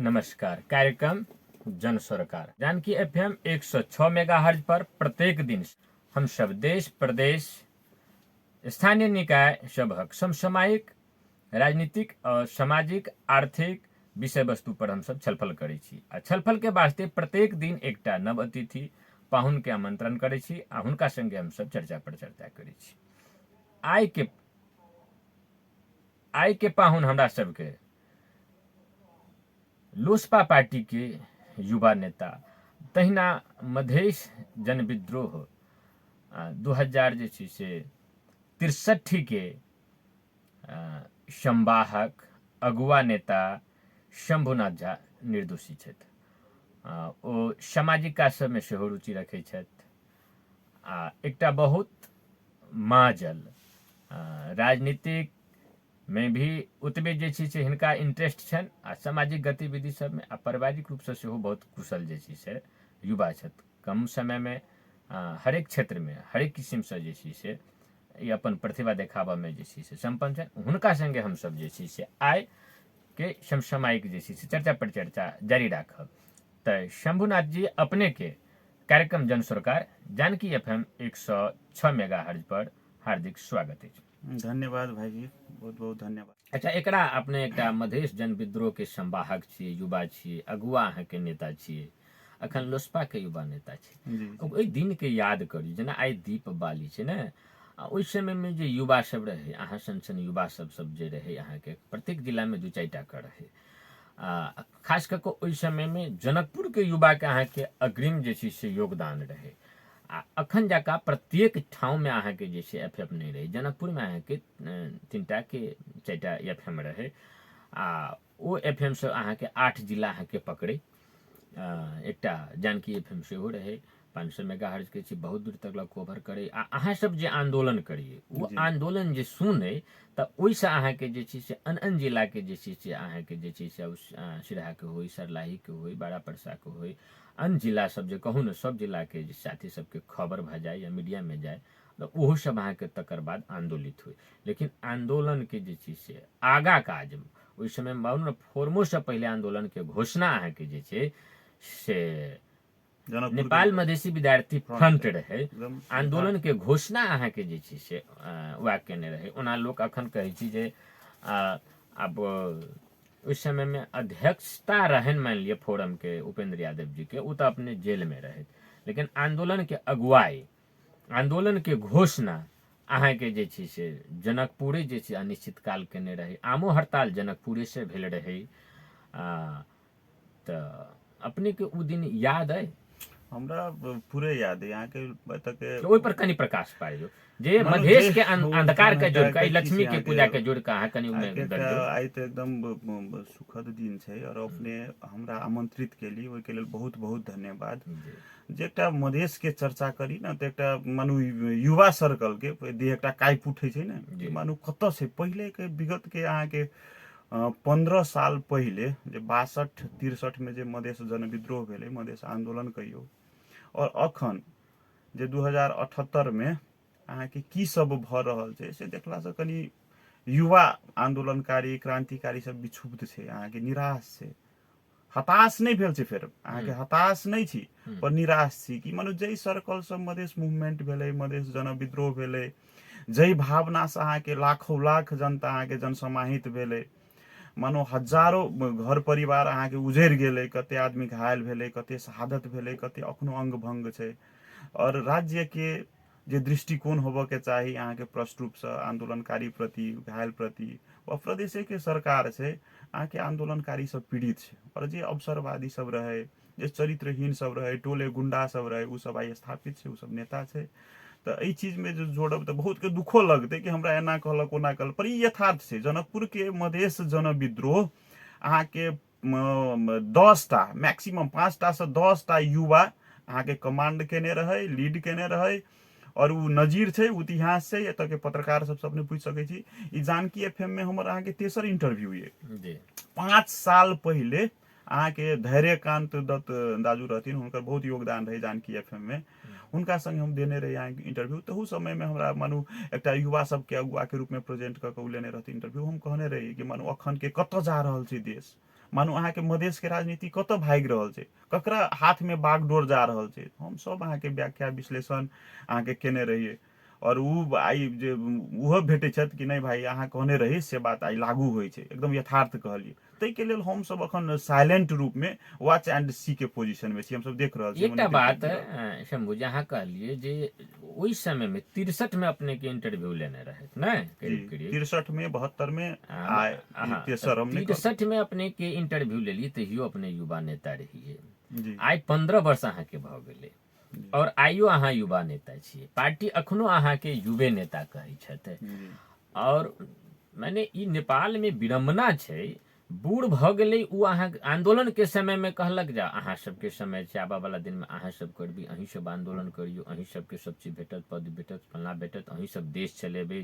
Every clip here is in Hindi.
नमस्कार। कार्यक्रम जन सरोकार जानकी एफएम 106 मेगाहर्ज पर प्रत्येक दिन हम सब देश प्रदेश स्थानीय निकाय सभक समसामयिक राजनीतिक और सामाजिक आर्थिक विषय वस्तु पर हम सब छलफल करै छी। आ छलफल के वास्ते प्रत्येक दिन एकटा नव अतिथि पाहुन के आमंत्रण करै छी आ हुनका संगे हम सब चर्चा पर चर्चा करै छी। आइ के पाहुन हमरा सबके लोजपा पार्टी के युवा नेता तहिना मधेश जन विद्रोह 2063 के संवाहक अगुआ नेता शंभुनाथ झा निर्दोषी छथि। ओ सामाजिक सबमें सेहो रुचि रखै छथि आ एकटा बहुत माजल राजनीतिक में भी ओतबे जे छै से हिनका इंटरेस्ट छनि आ सामाजिक गतिविधि सब में आ पारिवारिक रूप से सेहो बहुत कुशल जे छै से युवा छथि। कम समय में हरेक क्षेत्र में हरेक किस्म से जे छै से ई अपन प्रतिभा देखाबा में जे छै से संपन्न छनि। हुनका संगे हम सब जे छै से आइ के समसामयिक जे छै से चर्चा पर चर्चा जारी राखब। तो शंभुनाथ जी अपने के कार्यक्रम जन सरकार जानकी एफएम 106 मेगाहर्ज पर हार्दिक स्वागत है। धन्यवाद भाई जी, बहुत बहुत धन्यवाद। अच्छा, एकरा अपने एकटा मधेश जन विद्रोह के संवाहक छियै, युवा छियै, अगुआ अहाँ के नेता छियै, अखन लोजपा के युवा नेता छियै। ओहि दिन के याद करी जेना आइ दीपावली छै ने, ओहि समय में जे युवा सब रहे, अहाँ सन युवा सब जे रहे, अहाँ के प्रत्येक जिला में 2-4 टा के रहे। खास करके ओहि समय में जनकपुर के युवा के अहाँ के अग्रिम जे छै से योगदान रहे। आ अखन जका प्रत्येक ठाव में अहाँ के जे छै एफएम नहीं रहे। जनकपुर में अहाँ के 3टा के 4टा एफएम रहे आ ओ एफएम से अहाँ के 8 जिला अहाँ के पकड़े। एकटा जानकी एफएम सेहो रहे 500 मेगाहर्ज के, बहुत दूर तक कवर करे। आ अहाँ सब जे आंदोलन करिए वो आंदोलन जे सुने त ओइसे अहाँ के जे छै से अन जिला के जे छै से अहाँ के जे छै से सिराहा के होई, सरलाही के होई, बाड़ा परसा के होई, अन जिला सब जे कहूँ न सब जिला के साथी सबके खबर भ जाए या मीडिया में जाए तो ओहो सब अहाँ के तकर बाद आंदोलित हुई। लेकिन आंदोलन के जे छै से आगा काज ओहि समय में फॉर्मो से पहले आंदोलन के घोषणा अहाँ के जे छै से नेपाल मधेसी विद्यार्थी फ्रंट रहे। आंदोलन के घोषणा अहाँ के जे छै से वह केने रहे। ओना लोग अखन कहै छी जे अब उस समय में अध्यक्षता रहन मान लिया फोरम के उपेंद्र यादव जी के, वो तो अपने जेल में रहे। लेकिन आंदोलन के अगुवाई, आंदोलन के घोषणा अहाँ के जे छै से जनकपुरे जे छै अनिश्चित काल केने रहे। आमो हड़ताल जनकपुरे से भेल रहे। तो अपने के उ दिन याद है? हमरा पूरे याद है। यहाँ के ओहि पर कनी प्रकाश पाइयो जे मधेश के अंधकार के जोड़ के लक्ष्मी के पूजा के जोड़ के अहाँ कनी उमे आई तो एकदम सुखद दिन छै और अपने हमरा आमंत्रित केली, ओहि के लेल बहुत बहुत धन्यवाद। जे एकटा मधेश के चर्चा करी न तो एकटा मानु युवा सर्कल के एकटा काइप उठे छै न, मानु कत से पहले के विगत के अहाँ के 15 साल पहले जे 62-63 में जे मधेश जन विद्रोह भेले, मधेश आंदोलन कहियो, और अखन जे 2078 में अहाँ के की सब भ रहल छै से देखला से कनी युवा आंदोलनकारी क्रांतिकारी सब विक्षुब्ध छै, अहाँ के निराश छै, हताश नहीं भेल छै। फिर अहाँ के हताश नहीं छी पर निराश छी कि मानो जय सर्कल सब मधेश मूवमेंट भेले, मधेश जन विद्रोह भेले, जय भावना से अहाँ के लाखों लाख जनता अहाँ के जनसमाहित भेले, मानो हजारों घर परिवार अहाँ के उजड़ गेले, कते आदमी घायल भेले, कते शहादत भेले, कते अखनो अंग भंग छै। और राज्य के जे दृष्टिकोण होबे के चाहिए अहाँ के प्रष्ट रूप से आंदोलनकारी प्रति, घायल प्रति, और प्रदेश के सरकार छै अहाँ के आंदोलनकारी सब पीड़ित छै। और जे अवसरवादी सब रहे, जे चरित्रहीन सब रहे, टोले गुंडा सब रहे, उ सब आई स्थापित छै, उ सब नेता छै। तो ई चीज में जो जोड़ब तो बहुत के दुखो लगते कि हमरा एना कहलक ओना कहलक, पर ई यथार्थ छै। जनकपुर के मधेश जन विद्रोह अहाँ के 10टा मैक्सिमम 5टा से 10टा युवा अहाँ के कमांड केने रहे, लीड केने रहे। और उ नजीर छै, इतिहास छै, एत के पत्रकार सब अपने पूछ सके छी। ई जानकी एफएम में हमर अहाँ के तेसर इंटरव्यू ये। 5 साल पहले अहाँ के धैर्यकांत दत्त दाजू रहथिन, हुनकर बहुत योगदान रहे जानकी एफएम में, उनका संग हम देने रहे यहाँ इंटरव्यू। तो उस समय में हमरा मानू एकटा युवा सब के अगुआ के रूप में प्रेजेंट करके उ लेने रहथिन इंटरव्यू। हम कहने रही कि मानू अखन के कत जा रहल छै देश, मानू अहाँ के मधेश के राजनीति कतऽ भागि रहल छै, ककरा हाथ में बागडोर जा रहल छै, हम सब अहाँ के व्याख्या विश्लेषण अहाँ के केने रहिए। और उ आई जे उहो भेटै छथि कि नहीं भाई अहाँ कहने रही से बात आई लागू होइ छै, एकदम यथार्थ कहलिए। तै के लेल हम सब अखन साइलेंट रूप में वॉच एंड सी के पोजीशन में छी, हम सब देख रहल छी। एकटा बात शंभू जी अहाँ कहलिए जे ओइ समय में 63 में अपने के इंटरव्यू लेने रहे न, करीब करीब 63 में 72 में आ 63 हमने 63 में अपने के इंटरव्यू लेलिए, तहियो अपने युवा नेता रहिए। जी आई 15 वर्ष अहाँ के भ गेलै और आइयो अहाँ युवा नेता छियै, पार्टी अखनो अहाँ के युवे नेता कहै छथि। और माने ई नेपाल में विडम्बना छै, बूढ़ भ गेलै उ अहाँ आंदोलन के समय में कहलक जा अहाँ सबके समय छै, आबा वाला दिन में अहाँ सब करबी, अहीं सब आंदोलन करियो, अहीं सबके सब चीज भेटत, पद भेटत, फलना भेटत, अहीं सब देश चलेबै,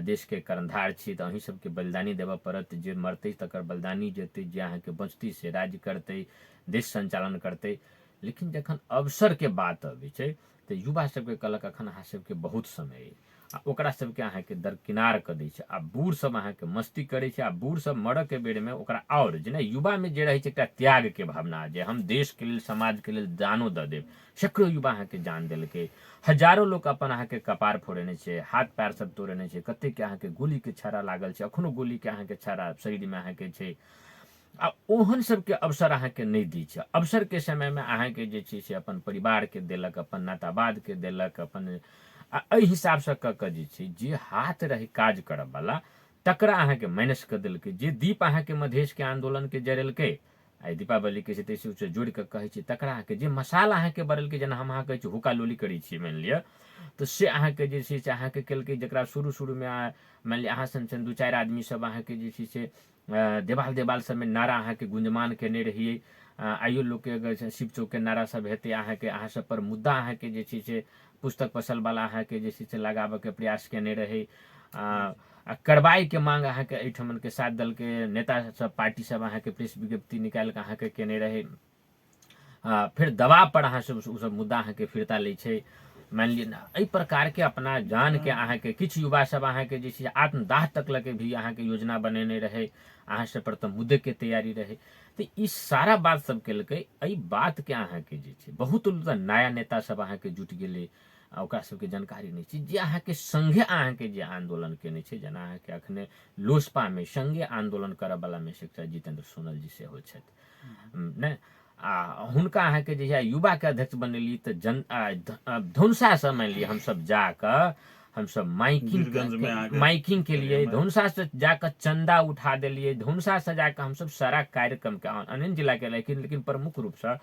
देश के कर्णधार छी तऽ अहीं सबके बलिदानी देबऽ पड़त, जे मरतै तकर बलिदानी जेतै, जे अहाँ के बचतै से राज्य करतै, देश संचालन करतै। लेकिन जखन अवसर के बात अबै छै तऽ युवा सबके कहलक अखन अहाँ सबके बहुत समय अइ, आ ओकरा सबके अहाँ के दरकिनार कऽ दै छै, आ बूढ़ सब अहाँ के मस्ती करै छै, आ बूढ़ सब मरऽ के बेर में ओकरा और जेना युवा में जे रहै छै एकटा त्याग के भावना, जे हम देश के लेल समाज के लेल जानो दऽ देब, सैकड़ो युवा अहाँ के जान देलकै, हजारों लोग अपन अहाँ के कपार फोड़ेने छै, हाथ पैर सब तोड़ेने छै, कते के अहाँ के गोली के छर्रा लागल छै, अखनो गोली के अहाँ के छर्रा शरीर में अहाँ के छै। आ ओहन सबके अवसर अहाँ के नहीं दी छै। अवसर के समय में अहाँ के जे छै से अपन परिवार के देलक, अपन नातावाद के देलक, अपन एहि हिसाब से कऽ के जे छै जे हाथ रही काज करब वाला तकरा अहाँ के माइनस कऽ देलकै। जे दीप अहाँ के मधेश के आंदोलन के जरेलकै, आई दीपावली के से से जोड़ के कहै छै, तकरा अहाँ के जे मसाला अहाँ के बरलकै, जेना हम अहाँ कहै छी हुक्का लोली करै छियै मानि लिअ, तऽ से अहाँ के जे छै से अहाँ के केलकै, जकरा शुरू में मानि लिअ अहाँ सन 2-4 आदमी सब अहाँ के जे छै से देवाल सब में नारा अहाँ के गुंजमान केने रहिए। आइयो लोग के अगर शिव चौक के नारा सब हेतै, अहाँ के अहाँ सब पर मुद्दा अहाँ के जे छै से पुस्तक पसल वाला अहाँ के जे छै से लगाबऽ के प्रयास केने रहे, कार्रवाई के मांग अहाँ के एहिठमन के 7 दल के नेता सब पार्टी सब अहाँ के प्रेस विज्ञप्ति निकाल के अहाँ के केने रहे। फिर दबाव पर अहाँ सब उ सब मुद्दा अहाँ के फिरता लै छै। मान लिअ एहि प्रकार के अपना जान के अहाँ के किछु युवा सब अहाँ के जे छै आत्मदाह तक लगे भी अहाँ के योजना बनेने रहे, अहाँ सब पर तऽ मुद्दे के तैयारी रहे। तो ई सारा बात सब केलकै, एहि बात के अहाँ के जे छै बहुत नया नेता सब अहाँ के जुट गेलै, ओकरा सबके जानकारी नहीं छै, जे अहाँ के संगे अहाँ के जे आंदोलन केने छै, जेना अहाँ के अखने लोसपा में संगे आंदोलन करऽ वाला में से एकटा जितेंद्र सोनल जी सेहो छथि ने, आ हुनका अहाँ के जे युवा के अध्यक्ष बनेली तऽ धुनसा से मान लिअ हम सब जाकर हम सब माइकिंग के लिए धुनसा से जाकर चंदा उठा दिलिए, धुनसा से जाकर हम सब सारा कार्यक्रम के अन्य जिला के लेकिन प्रमुख रूप से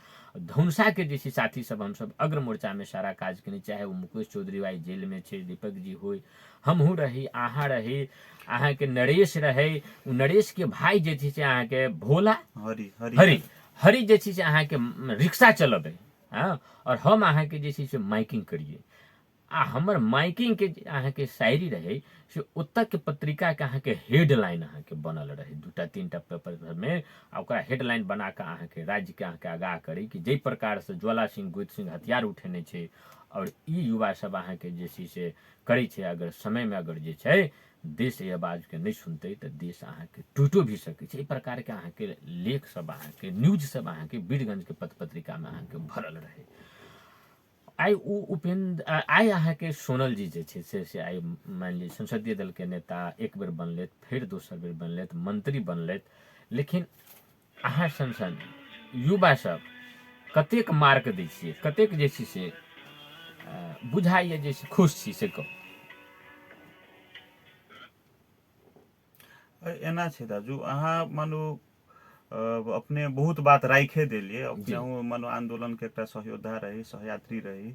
धुनसा के जैसे साथी सब हम सब अग्र मोर्चा में सारा काज केने, चाहे वो मुकेश चौधरी भाई जेल में छे, दीपक जी होई, हमहू रही, अहाँ रही, अहाँ के नरेश रहे, उ नरेश के भाई जे छै से अहाँ के भोला हरी जे छै से अहाँ के रिक्शा चलबे, और हम अहाँ के जे छै से माइकिंग करिए, आ हमर माइकिंग के अहाँ के शायरी रहे से उत्तर के पत्रिका के अहाँ के हेडलाइन अहाँ के बनल रहे, 2-3 पेपर में, ओकरा हेडलाइन बना के अहाँ के राज्य के अहाँ के आगाह करे कि जे प्रकार से ज्वाला सिंह गोइत सिंह हथियार उठेने छै, और ई युवा सब अहाँ के जे छै से करे छै, अगर समय में अगर जे छै देश ये आवाज के नहीं सुनते तो देश अहाँ के टूटो भी सके छै। प्रकार के अहाँ के लेख सब अहाँ के न्यूज सब अहाँ के वीरगंज के पत्र पत्रिका में अहाँ के भरल रहे। आई उपेंद्र आई अहाँ के सोनल जी जे छै से आई मान ली संसदीय दल के नेता एक बेर बनलेत, फिर दोसर बेर बनलेत, मंत्री बनलेत, लेकिन अहाँ सन युवा सब कतेक मार्क दै छियै, कतेक जे छै से बुझाइए जे खुश छी से कहू। एना छै दाजू, अहाँ मानू अपने बहुत बात राखे देलिए, अपने मानू आंदोलन के एकटा सहयोद्धा रही, सहयात्री रही,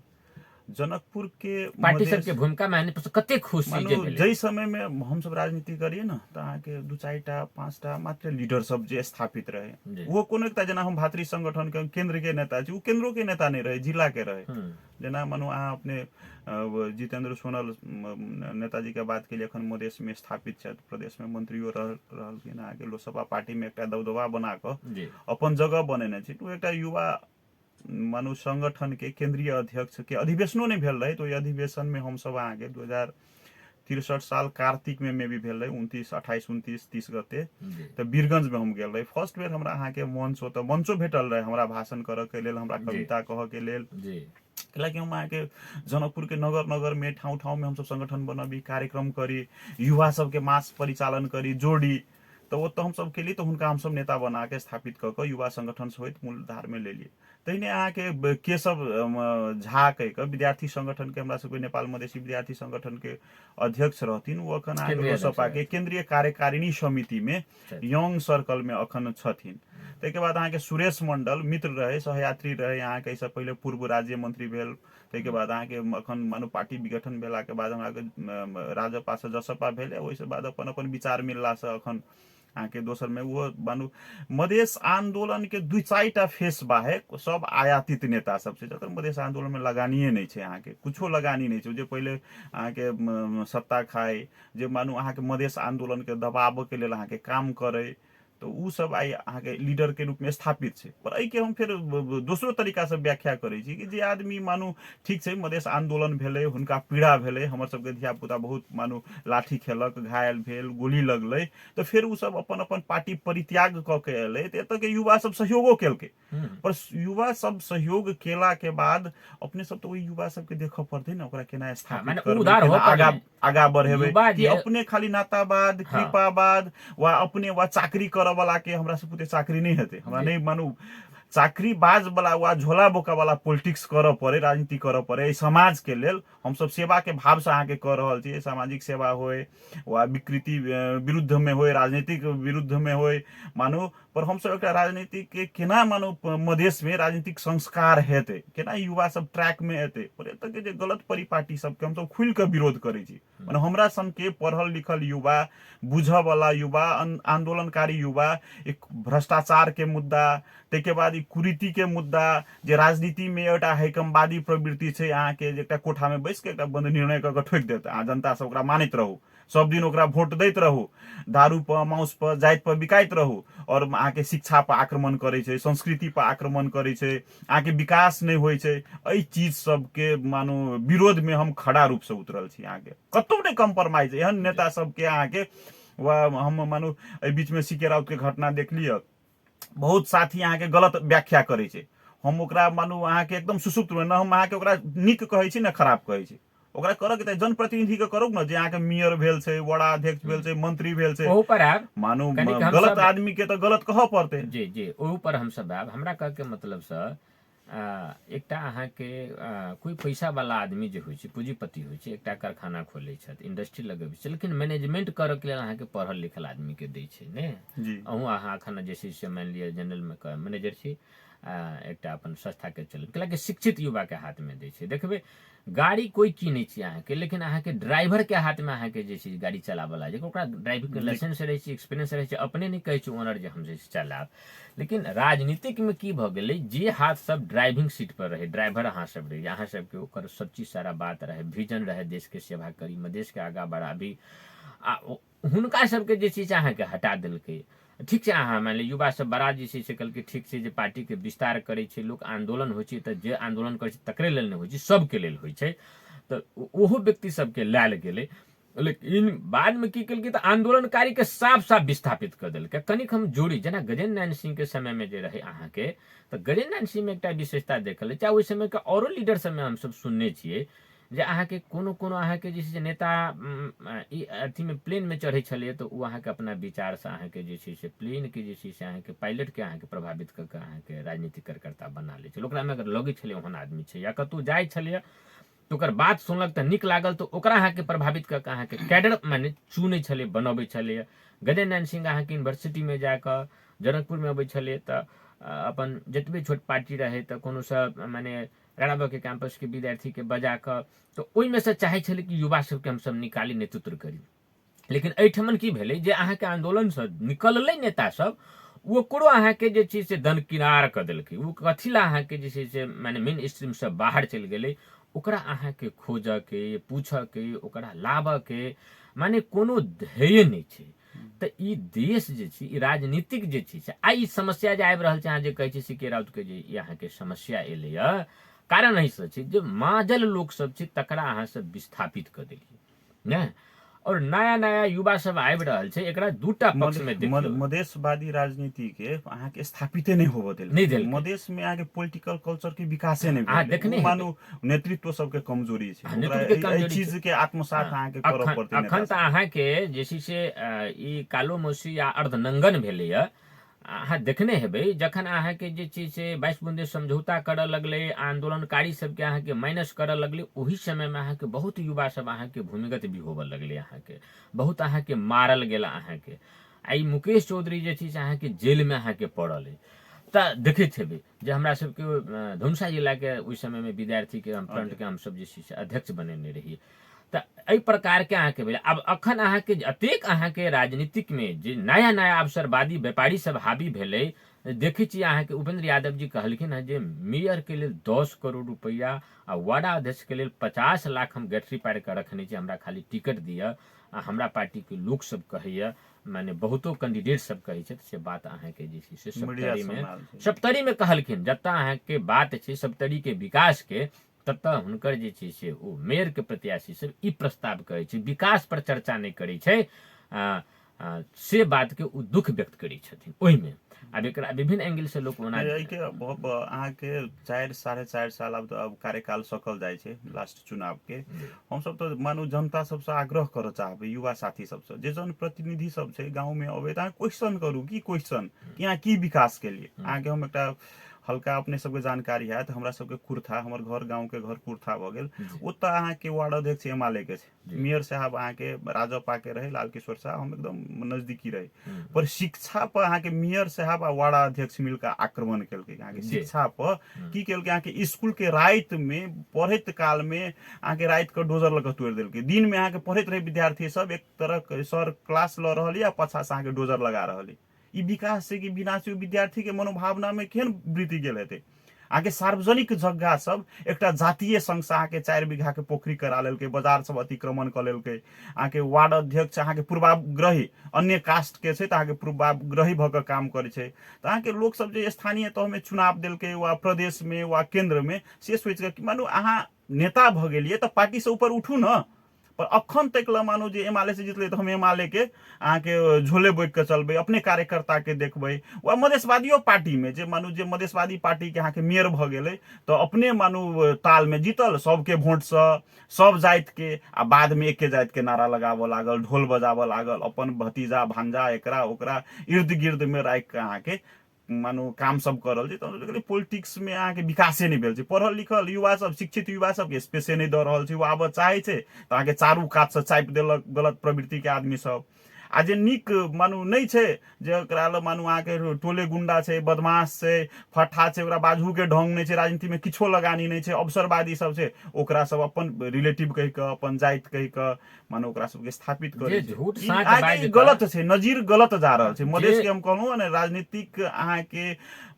जनकपुर के पार्टी सब के भूमिका में कते खुश छी जे भेलै। जई समय में हम सब राजनीति करिए ना त अहाँ के 2-4टा 5टा मात्र लीडर सब जे स्थापित रहे, वो कोनो एकटा जेना हम भातृ संगठन के केंद्र के नेता छी, उ केंद्रो के नेता नहीं रहे, जिला के रहे। जेना मानू अहाँ अपने जितेंद्र सोनल नेताजी के बात के लिए अखन मधेश में स्थापित छथि, प्रदेश में मंत्रियों रहलखिन, अहाँ के लोकसभा पार्टी में एकटा दबदबा बना के अपन जगह बनेने छी। तो एकटा युवा मानू संगठन के केंद्रीय अध्यक्ष के अधिवेशनो नहीं भेल रहे, तो ये अधिवेशन में हम सब अहाँ के 63 साल कार्तिक में भी भेल रहे 29 28 29 30 गते जी तो बीरगंज में हम गेल रहे फर्स्ट बेर हमरा अहाँ के मंच होता मंचो भेटल रहे हमरा भाषण करऽ के लेल हमरा जी कविता कहऽ के लेल जी कैलाकि हम अहाँ के जनकपुर के नगर नगर में ठाउँ ठाउँ में हम सब संगठन बनबी कार्यक्रम करी युवा सबके मास परिचालन करी जोड़ी तो वो तो हम सब केली तो हुनका हम सब नेता बना के स्थापित कऽ कऽ युवा संगठन सहित मूलधार में ले लिए तहिने अहाँ के केशव झा कहि कऽ विद्यार्थी संगठन के हमरा सबके नेपाल मधेसी विद्यार्थी संगठन के अध्यक्ष रहथिन वो अखन अहाँ के केंद्रीय लोसपा के केंद्रीय कार्यकारिणी समिति में अच्छा, यंग सर्कल में अखन छथिन ताहिके बाद अहाँके सुरेश मंडल मित्र रहे सहयात्री रहे अहाँके एहिसँ पहिले पूर्व राज्य मंत्री भेल ताहिके बाद अहाँके अखन मानु पार्टी विघटन भेलाके बाद हमरा राजपा से जसपा भेल ओहिसँ बाद अपन अपन विचार मिललासँ अखन अहाँके दोसर में वो मानु मधेश आंदोलन के 2-4टा फेस बाहेक सब आयातित नेता सब छै जकर मधेश आंदोलन में लगानिए नहीं छै अहाँके कुछो लगानी नहीं छै जे पहिले अहाँके सत्ता खाए जे मानु अहाँके मधेश आंदोलन के दबाव के लेल अहाँके काम करे तो उ सब आई अहाँके लीडर के रूप में स्थापित छै पर एहि के हम फिर दोसरो तरीका से व्याख्या करै छी कि जे आदमी मानु ठीक छै मधेश आंदोलन भेलै हुनका पीड़ा भेलै हमर सबके धिया पुता बहुत मानु लाठी खेलक घायल भेल गोली लगलै तो फिर उ सब अपन अपन पार्टी परित्याग कऽ के एलै तो एतऽ के युवा सब सहयोगो केलकै पर युवा सब सहयोग केला के बाद अपने सब तो ओहि युवा सबके देखऽ पड़तै ने ओकरा केना स्थापित करबै केना आगा बढ़ेबै कि अपने खाली नातावाद कृपावाद वा अपने वा चाकरी करऽ वाला के हमरा सब पुते चाकरी नहीं हेतै हमरा नहीं मानू चाकरी बाज वाला वा झोला बोका वाला पॉलिटिक्स करऽ पड़े राजनीति करऽ पड़े समाज के लेल हम सब सेवा के भाव से अहाँ के कर रहल छी सामाजिक सेवा होय वा विकृति विरुद्ध में होय राजनीतिक विरुद्ध में होय मानू पर हम सब एक राजनीति के केना मानू मधेश में राजनीतिक संस्कार हेतै केना युवा सब ट्रैक में एतै पर एतऽ के जे गलत परिपाटी सबके हम सब खुल के विरोध करै छी माने हमरा सन के पढ़ल लिखल युवा बुझऽ वाला युवा आंदोलनकारी युवा एक भ्रष्टाचार के मुद्दा ताहिके बाद कुरीति के मुद्दा जे राजनीति में एउटा हैकमवादी प्रवृत्ति छै अहाँ के एकटा कोठा में बैस के एकटा बंद निर्णय कऽ के ठोकि देत अहाँ जनता सब ओकरा मानैत रहू सब दिन ओकरा वोट दैत रहू दारू पर मांस पर जाइत पर बिकाइत रहू और अहाँ के शिक्षा पर आक्रमण करे छै संस्कृति पर आक्रमण करे छै अहाँ के विकास नहीं होइ छै एहि चीज सब के मानो विरोध में हम खड़ा रूप से उतरल छी अहाँ के कतौ नहीं कम्प्रोमाइज एहन नेता सब के अहाँ के हम मानो एहि बीच में सीके राउत के घटना देख लिया बहुत साथी अहाँ के गलत व्याख्या करे छै हम ओकरा मानू अहाँ के एकदम सुसुप्त में न हम अहाँ के ओकरा नीक कहै छी न खराब कहै छी ओकरा करऽ के जनप्रतिनिधि के करू न जे अहाँ के मेयर भेल छै वार्ड अध्यक्ष भेल छै मंत्री भेल छै ओहू पर आब मानू गलत आदमी के तो गलत कहऽ पड़तै जी जी ओहू पर हम सब आब हमरा कह के मतलब से एकटा अहाँ के कोई पैसा वाला आदमी जे होइ छै पूंजीपति होइ छै एकटा कारखाना खोलै छथि इंडस्ट्री लगबै छै लेकिन मैनेजमेंट करऽ के लेल अहाँ के पढ़ल लिखल आदमी के दै छै ने अहूँ अहाँ अखन जे छै से मानि लिअ जनरल में मैनेजर छी एकटा अपन संस्था के चल कैलाकि शिक्षित युवा के हाथ में दै छै देखबै गाड़ी कोई कीनै छै अहाँ के लेकिन अहाँ के ड्राइवर के हाथ में अहाँ के जे छै गाड़ी चलावला जे ओकरा ड्राइविंग के लाइसेंस रहै छै एक्सपीरियंस रहै छै अपने नहीं कहै छै ओनर जे हम जे चलाब लेकिन राजनीतिक में की भऽ गेलै जे हाथ सब ड्राइविंग सीट पर रहे ड्राइवर अहाँ सब रही अहाँ सब के ओकर सब चीज सारा बात रहे विजन रहे देश के सेवा करी मधेश के आगा बढ़ाबी हुनका सबके जे चीज अहाँ के हटा देलकै ठीक छै अहाँ मान लिअ युवा सब बड़ा जे छै से कहलकै ठीक छै जे पार्टी के विस्तार करै छै लोक आंदोलन होइ छै तऽ जे आंदोलन करै छै तकरे लेल नहि होइ छै सबके लेल होइ छै तऽ ओहो व्यक्ति सबके लायल गेलै लेकिन बाद में की केलकै तऽ आंदोलनकारी के साफ साफ विस्थापित कर देलकै कनिक हम जोड़ी जेना गजेंद्र नारायण सिंह के समय में जे रहे अहाँ के तऽ गजेंद्र नारायण सिंह में एकटा विशेषता देखल चाहे ओहि समय के औरो लीडर सब में हम सब सुनने छियै जे अहाँ के कोनो कोनो अहाँ के जे छै नेता अथी में प्लेन में चढ़ै छलै तऽ ओ अहाँ के अपना विचार से अहाँ के जे छै से प्लेन के जे छै से अहाँ के पायलट के अहाँ के प्रभावित कऽ के अहाँ के राजनीतिक कार्यकर्ता बना लै छै ओकरा में अगर लगै छलै ओहन आदमी छै या कतौ जाइ छलै तो ओकर बात सुनलक तऽ नीक लागल तो ओकरा अहाँ के प्रभावित कऽ के अहाँ के कैडर माने चुनै छलै बनबै छलै गजेंद्र नारायण सिंह अहाँ के यूनिवर्सिटी में जाकऽ जनकपुर में अबै छलै तऽ अपन जतबे छोट पार्टी रहे तऽ कोनो सब माने राणाबा के कैंपस के विद्यार्थी के बजा कऽ तो ओहि में से चाहे छलै कि युवा सबके हम सब निकाली नेतृत्व करी लेकिन एहिठमन की भेलै जे अहाँ के आंदोलन से निकललै नेता सब ओकरो अहाँ के जे छै से दनकिनार कऽ देलकै ओ कथी ला अहाँ के जे छै से माने मेन स्ट्रीम से बाहर चलि गेलै ओकरा अहाँ के खोजऽ के पूछऽ के ओकरा लाबऽ के माने कोनो ध्येय नहीं छै तऽ ई देश जे छै ई राजनीतिक जे छै से आइ ई समस्या जे आबि रहल छै अहाँ जे कहै छी सीके राउत के जे ई अहाँ के समस्या एलैया कारण एहिसँ छै जे माजल लोक सब छै तकरा अहाँ सब विस्थापित कऽ देलियै ने और नया नया युवा सब आबि रहल छै, एकरा दूटा पक्ष में देखियो। मधेशवादी राजनीति के अहाँ के स्थापिते नहीं होबो नहीं देल देल मधेश में अहाँ के पॉलिटिकल कल्चर के विकासे नहीं अहाँ भेल देखने मानू नेतृत्व सबके कमजोरी छै, नेतृत्व के ओकरा कमजोरी चीज के आत्मसात अहाँ के करऽ पड़तै। अखन तऽ अहाँ के जे छै से ई कालो मौसी या अर्धनंगन भेलैया, अहाँ देखने हेबै जखन अहाँ के जे छै से 22 बुंदे समझौता करऽ लगलै, आंदोलनकारी सबके अहाँ के माइनस करऽ लगलै, ओही समय में अहाँ के बहुत युवा सब अहाँ के भूमिगत भी होबऽ लगलै, अहाँ के बहुत अहाँ के मारल गेल। अहाँ के आई मुकेश चौधरी जे छै से अहाँ के जेल में अहाँ के पड़ल है, तऽ देखैत हेबै जे हमरा सबके धनुषा जिला के ओहि समय में विद्यार्थी के हम फ्रंट के हम सब जे छै से अध्यक्ष बनेने रहिए। तऽ एहि प्रकार के अहाँ के भेलै। आब अखन अहाँ के अतेक अहाँ के राजनीतिक में जे नया नया अवसरवादी व्यापारी सब हावी भेलै, देखै छी अहाँ के उपेंद्र यादव जी कहलखिन हँ जे मेयर के लेल 10 करोड़ रुपया आ वार्ड अध्यक्ष के लेल 50 लाख हम गठरी पार के रखने छी, हमरा खाली टिकट दिअ। हमरा पार्टी के लोक सब कहैया, माने बहुतो कैंडिडेट सब कहै छै, से बात अहाँ के जे छै से सप्तरी में कहलखिन। जतऽ अहाँ के बात छै सप्तरी के विकास के, ततऽ हुनकर जे छै से ओ मेयर के प्रत्याशी सब ई प्रस्ताव करै छै, विकास पर चर्चा नहीं करै छै, से बात के ओ दुख व्यक्त करै छथिन ओहि में। अब एकरा विभिन्न एंगल से लोग ओना के अहाँ के 4 साढ़े 4 साल अब कार्यकाल सकल जाय छै लास्ट चुनाव के। हम सब तो मानू जनता सबसे आग्रह करऽ चाहबै, युवा साथी सबसे जे जन प्रतिनिधि सब छै गांव में अबै तऽ क्वेश्चन करू की क्वेश्चन यहाँ की विकास के लिए। अहाँ के हम एकटा हल्का अपने सबके जानकारी है, हमरा सबके कुर्था, हमर घर गांव के घर कुर्था भ गेल, ओतऽ अहाँ के वार्ड अध्यक्ष एमाले के छै, मेयर साहब अहाँ के राजपा के रहे, लाल किशोर साहब, हम एकदम नजदीकी रहे। पर शिक्षा पर अहाँ के मेयर साहब आ वार्ड अध्यक्ष मिलकर आक्रमण केलकै। अहाँ के शिक्षा पर की केलकै, अहाँ के स्कूल के रात में पढ़ैत काल में अहाँ के रात के डोजर लग तोड़ देलकै। दिन में अहाँ के पढ़ैत रहे विद्यार्थी सब, एक तरह सर क्लास ल रहल या पछा से अहाँ के डोजर लगा रहल है। ई विकास छै कि बिना से विद्यार्थी के मनोभावना में केहन वृद्धि गेल हेतै। आगे सार्वजनिक जगह सब एकटा जातीय संघ से अहाँ के 4 बीघा के पोखरी करा लेलकै, बाजार सब अतिक्रमण कर लेलकै। अहाँ के वार्ड अध्यक्ष अहाँ के पूर्वाग्रही अन्य कास्ट के छै तऽ अहाँ के पूर्वाग्रही भऽ कऽ काम करै छै। तऽ अहाँ के लोक सब जे स्थानीय तह में चुनाव देलकै वा प्रदेश में वा केंद्र में, से सोच के कि मानू अहाँ नेता भऽ गेलियै तऽ पार्टी से ऊपर उठू न। पर अखन तक ला मानू जे एमाले से जितले तो हम एमाले के अहाँ के झोले बोक के चलबै, अपने कार्यकर्ता के देखबै। वा मधेशवादियों पार्टी में जे मानू जे मधेशवादी पार्टी के अहाँ के मेयर भ गेलै तो अपने मानू ताल में जीतल, सबके वोट से सब जाति के, आ बाद में एके जाति के नारा लगाबऽ लागल, ढोल बजाबऽ लागल, अपन भतीजा भांजा एकरा ओकरा इर्द गिर्द में राखि के अहाँ के मानू काम सब करल छै। तऽ पॉलिटिक्स में अहाँ के विकासे नहीं भेल छै। पढ़ल लिखल युवा सब, शिक्षित युवा सब के स्पेसे नहीं दऽ रहल छै। वो आबऽ चाहे छै तऽ अहाँ के चारू कात से चापि देलक गलत प्रवृत्ति के आदमी सब। आ जे नीक मानू नहीं छै, जे ओकरा ल मानू अहाँ के टोले गुंडा छै, बदमाश छै, फट्ठा छै, ओकरा बाजू के ढंग नहीं छै, राजनीति में किछो लगानी नहीं छै, अवसरवादी सब छै, ओकरा सब अपन रिलेटिव कहि के, अपन जाति कहि के मानू ओकरा सबके स्थापित करे छै। आगे गलत छै, नजीर गलत जा रहल छै। मधेश के हम कहलहुँ ने राजनीतिक अहाँ के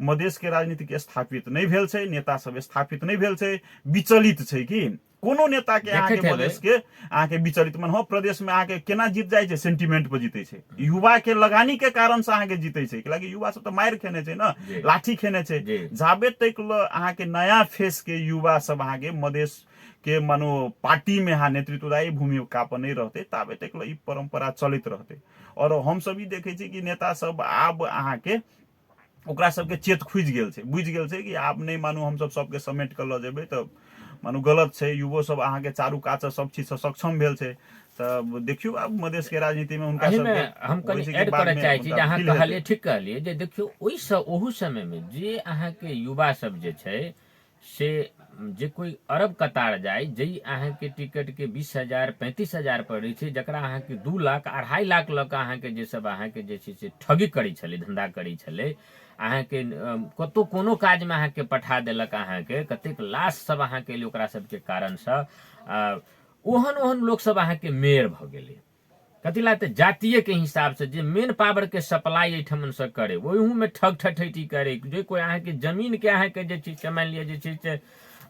मधेश के राजनीतिक स्थापित नहीं भेल छै, नेता सब स्थापित नहीं भेल छै, विचलित छै। कि कोनो नेता के अहाँ के मधेश के अहाँ के विचलित मन हो, प्रदेश में अहाँ के केना जीत जाय छै, सेंटिमेंट पर जीते छै, युवा के लगानी के कारण से अहाँ के जीते छै। कि युवा सब तो मार खेने छै ना, लाठी खेने छै। जाबे तक अहाँ के नया फेस के युवा सब अहाँ के मधेश के मानो पार्टी में अहाँ नेतृत्वदायी भूमिका पर नहीं रहते, ताबे तक ई परंपरा चलित रहते। और हम सब ई देखे छी कि नेता सब आब अहाँ के ओकरा सबके चेत खुजि गेल छै, बुझि गेल छै कि आब नहीं मानू हम सब सबके समेट के ल जेबै तऽ मानू गलत छै। युवो सब अहाँ के चारू कात से सब चीज से सक्षम भेल छै। तऽ देखियो आब मधेश के राजनीति में हुनका सबके हम कनि ऐड करऽ चाहै छी, अहाँ कहलिए ठीक कहलिए जे देखियो ओहि से ओहू समय में जे अहाँ के युवा सब जे छै से जे कोई अरब कतार जाए, जई अहाँ के टिकट के 20,000 35,000 पड़ै छै, जकरा अहाँ के 2 लाख 2.5 लाख लऽ कऽ अहाँ के जे सब अहाँ के जे छै से ठगी करै छलै, धंधा करै छलै, अहाँ के कतौ कोनो काज में अहाँ के पठा देलक, अहाँ के कतेक लाश सब अहाँ के लिए ओकरा सब के कारण से ओहन ओहन लोग सब अहाँ के मेयर भ गेलै। कथी ला तऽ जातीय के हिसाब से जे मेन पावर के सप्लाई एठमन से करे, ओहू में ठग ठठैठी करे। जे कोई अहाँ के जमीन के अहाँ के जे चीज मानि लिअ जे छै से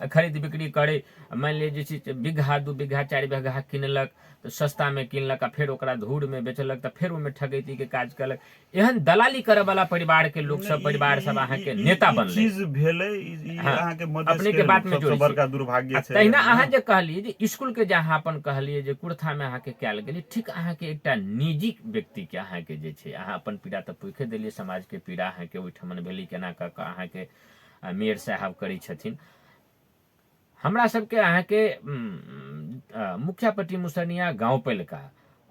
खरीद बिक्री करे, मान लिअ जे छै बीघा 2 बीघा 4 बीघा किनलक तऽ सस्ता में किनलक आ फेर ओकरा धूड़ में बेचलक तऽ फेर ओहिमे ठगैती के काज कलक। एहन दलाली करे वाला परिवार के लोग सब परिवार सब अहाँ के नेता बनले चीज भेलै अहाँ के मधेश अपने के बात में सबसँ बड़का दुर्भाग्य छै। तहिना अहाँ जे कहलिए जे स्कूल के जहाँ अपन कहलिए जे कुर्था में अहाँ के कयल गेलै, ठीक अहाँ के एकटा निजी व्यक्ति के अहाँ के जे छै अहाँ अपन पीड़ा तऽ पुखे देलिए, समाज के पीड़ा अहाँ के ओहिठमन भेली केना कऽ कऽ अहाँ के मेयर साहब करै छथिन। हमरा सबके अहाँ के मुखियापट्टी मुसरनिया गांव पैलका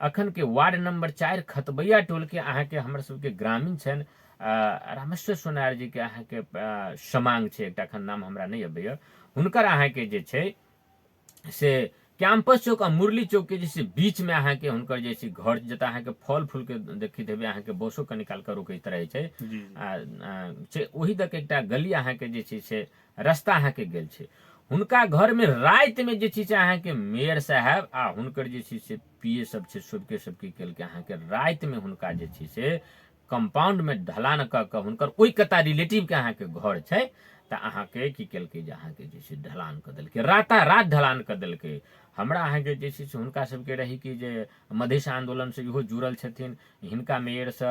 अखन के वार्ड नंबर 4 खतबैया टोल के अहाँ के हमर सबके ग्रामीण छन रामेश्वर सोनार जी के अहाँ के समांग छै एकटा, अखन नाम हमरा नहीं अबैया, हुनकर अहाँ के जे छै से कैंपस चौक आ मुरली चौक के जैसे बीच में अहाँ के हुनकर जे छै घर, जतऽ अहाँ के फल फूल के देखैत हेबै अहाँ के बसो के निकाल के रोकैत रहे छै ओही दक एकटा गली अहाँ के जे छै से रास्ता अहाँ के गेल छै। हुनका घर में रात में जे छै से अहाँ के मेयर साहब आ हुनकर जे छै से पीए सब छै सबके केलकै अहाँ के रात में हुनका जे छै से कंपाउंड में ढलान कऽ कऽ हुनकर ओहि कता रिलेटिव के अहाँ के घर छै तऽ अहाँ के की केलकै जे अहाँ के जे छै ढलान कऽ देलकै, रातारात ढलान कऽ देलकै। हमरा अहाँ के जे छै से हुनका सबके रही कि जे मधेश आंदोलन से इहो जुड़ल छथिन, हिनका मेयर से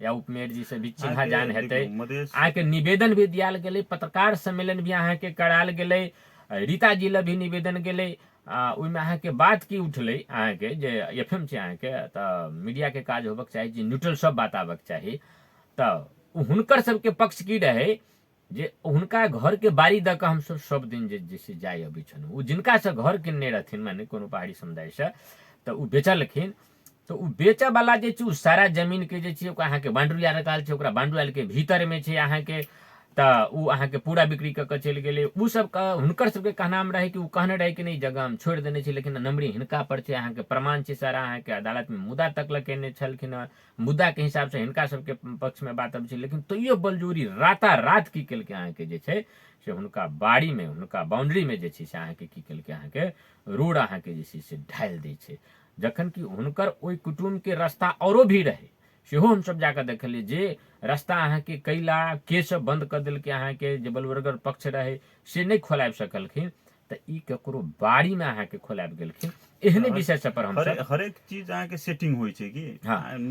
या उपमेयर जी से भी चिन्हा जान हेतै, अहाँ के निवेदन भी दियाल गेलै, पत्रकार सम्मेलन भी अहाँ के करायल गेलै, रीता जी ले भी निवेदन गेलै, ओहिमे अहाँ के बात की उठलै अहाँ के जे एफएम छै अहाँ के तऽ मीडिया के काज होबक चाही जे न्यूट्रल सब बात आबक चाही, तऽ हुनकर सबके पक्ष की रहे जे हुनका घर के बारी दऽ कऽ हमसब सब दिन जे जाय अबै छलहुँ, ओ जिनका से घर किनने रहथिन माने कोनो पहाड़ी समुदाय से तऽ ओ बेचलखिन, तऽ ओ बेचऽ वाला जे छै ओ सारा जमीन के जे छै ओकरा अहाँ के बाउंड्री आर काल छै, ओकरा बाउंड्री के भीतर में छै अहाँ के, तऽ उ अहाँ के पूरा बिक्री कऽ के चलि गेलै। उ सब हुनकर सबके कहनाम रहे कि उ कहने रहे कि नहीं जगह हम छोड़ देने छी, लेकिन नंबरी हिनका पर छै, अहाँ के प्रमाण छै सारा, अहाँ के अदालत में मुद्दा तक लगेने छलखिन, मुद्दा के हिसाब से हिनका सबके पक्ष में बात अब छै, लेकिन तैयो बलजोरी रातारात की केलकै अहाँ के जे छै से हुनका बाड़ी में हुनका बाउंड्री में जे छै से अहाँ के की केलकै अहाँ के रोड अहाँ के जे छै से ढालि दै छै, जखन कि हुनकर ओहि कुटुम्ब के रास्ता औरो भी रहे सेहो हमसब जाकर देखलिए जे रास्ता अहाँ के कैला के सब बंद कर देलकै अहाँ के जे बलवर्गर पक्ष रहे से नहीं खोलाब सकलखिन, तऽ ई ककरो बाड़ी में अहाँ के खोलाब गेलखिन। एहने विषय सब पर हम हरेक चीज अहाँ के सेटिंग होय छै कि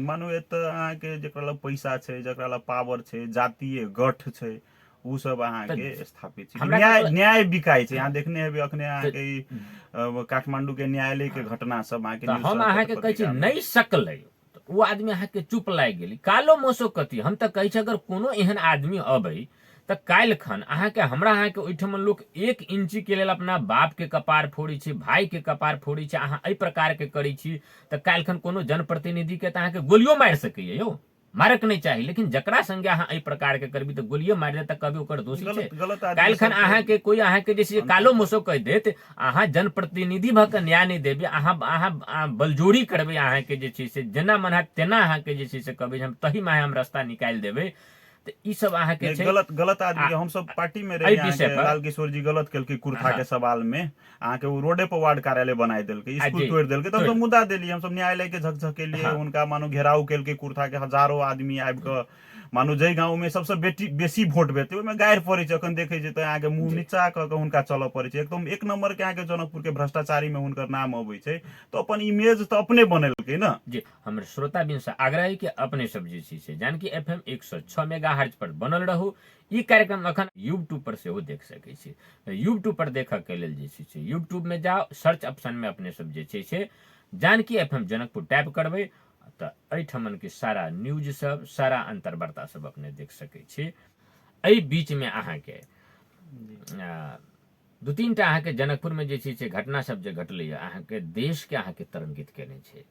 मानो एतऽ अहाँ के जेकरा लग पैसा छै, जेकरा लग पावर छै, जातीय गठ छै, उ सब अहाँ के स्थापित छै, न्याय बिकाय छै। अहाँ देखने हेबै अखने अहाँ के काठमांडू के न्यायालय के घटना सब अहाँ के हम अहाँ के कहै छी नहीं सकलै वो आदमी अहाँ के चुप लागि गेली, कालो मोसो कथी, हम तऽ कहै छी अगर कोनो एहन आदमी अबै तऽ काल्हि खन अहाँ के हमरा अहाँ के ओहिठमन लोग 1 इंची के लेल अपना बाप के कपार फोड़ी छै, भाई के कपार फोड़ी छै, अहाँ एहि प्रकार के करै छी तऽ काल्हि खन कोनो जनप्रतिनिधि के तऽ अहाँ के गोलियो मारि सकैए यौ, मारक नहीं चाही, लेकिन जकरा संगे अहाँ एहि प्रकार के करबी तऽ गोलियो मारि दे तऽ कहबी ओकर दोषी छै। काल्हि खन अहाँ के कोई अहाँ के जैसे कालो मोसो कह देत, अहाँ जनप्रतिनिधि भऽ कऽ न्याय नहीं देबे, अहाँ बलजोरी करबे, अहाँ के जे छै से जेना मन तेना अहाँ के जे छै से कहबे हम तही में हम रास्ता निकालि देबे, तऽ ई सब अहाँ के छै गलत आदमी। हम सब पार्टी में रही, लाल किशोर जी गलत केलकै कुर्था के सवाल में, अहाँ के रोडे पर वार्ड कार्यालय बनाई देलकै, स्कूल तोड़ देलकै, तो हम मुद्दा देलिए, हम सब न्यायालय के झकझकेलिए, उनका मानो घेराव केलकै कुर्था के, हजारों आदमी आबि कऽ मानो जै गाँव में सबसे बेसी वोट भेटै ओहिमे गाड़ि पड़ै छै, अखन देखै छै तऽ अहाँ के मुंह नीचा कऽ के हुनका चलऽ पड़ै छै, एकदम 1 नंबर के अहाँ के जनकपुर के भ्रष्टाचारी में हुनकर नाम अबै छै, तो अपन इमेज तो अपने बनेलकै ना जी। हमर श्रोता बिन से आग्रह है कि अपने सब जे छै से जानकी एफएम 106 मेगाहर्ट्ज पर बनल रहू। ई कार्यक्रम अखन यूट्यूब पर सेहो देख सकै छी, यूट्यूब पर देखऽ के लेल जे छै से यूट्यूब में जाओ, सर्च ऑप्शन में अपने सब जे छै से जानकी एफएम जनकपुर टाइप करबै तऽ एहिठमन के सारा न्यूज सब, सारा अंतर्वार्ता सब अपने देख सकै छी। एहि बीच में अहाँ के 2-3 टा अहाँ के जनकपुर में जे छै से घटना सब जे घटलै अहाँ के देश के अहाँ के तरंगित केने छै,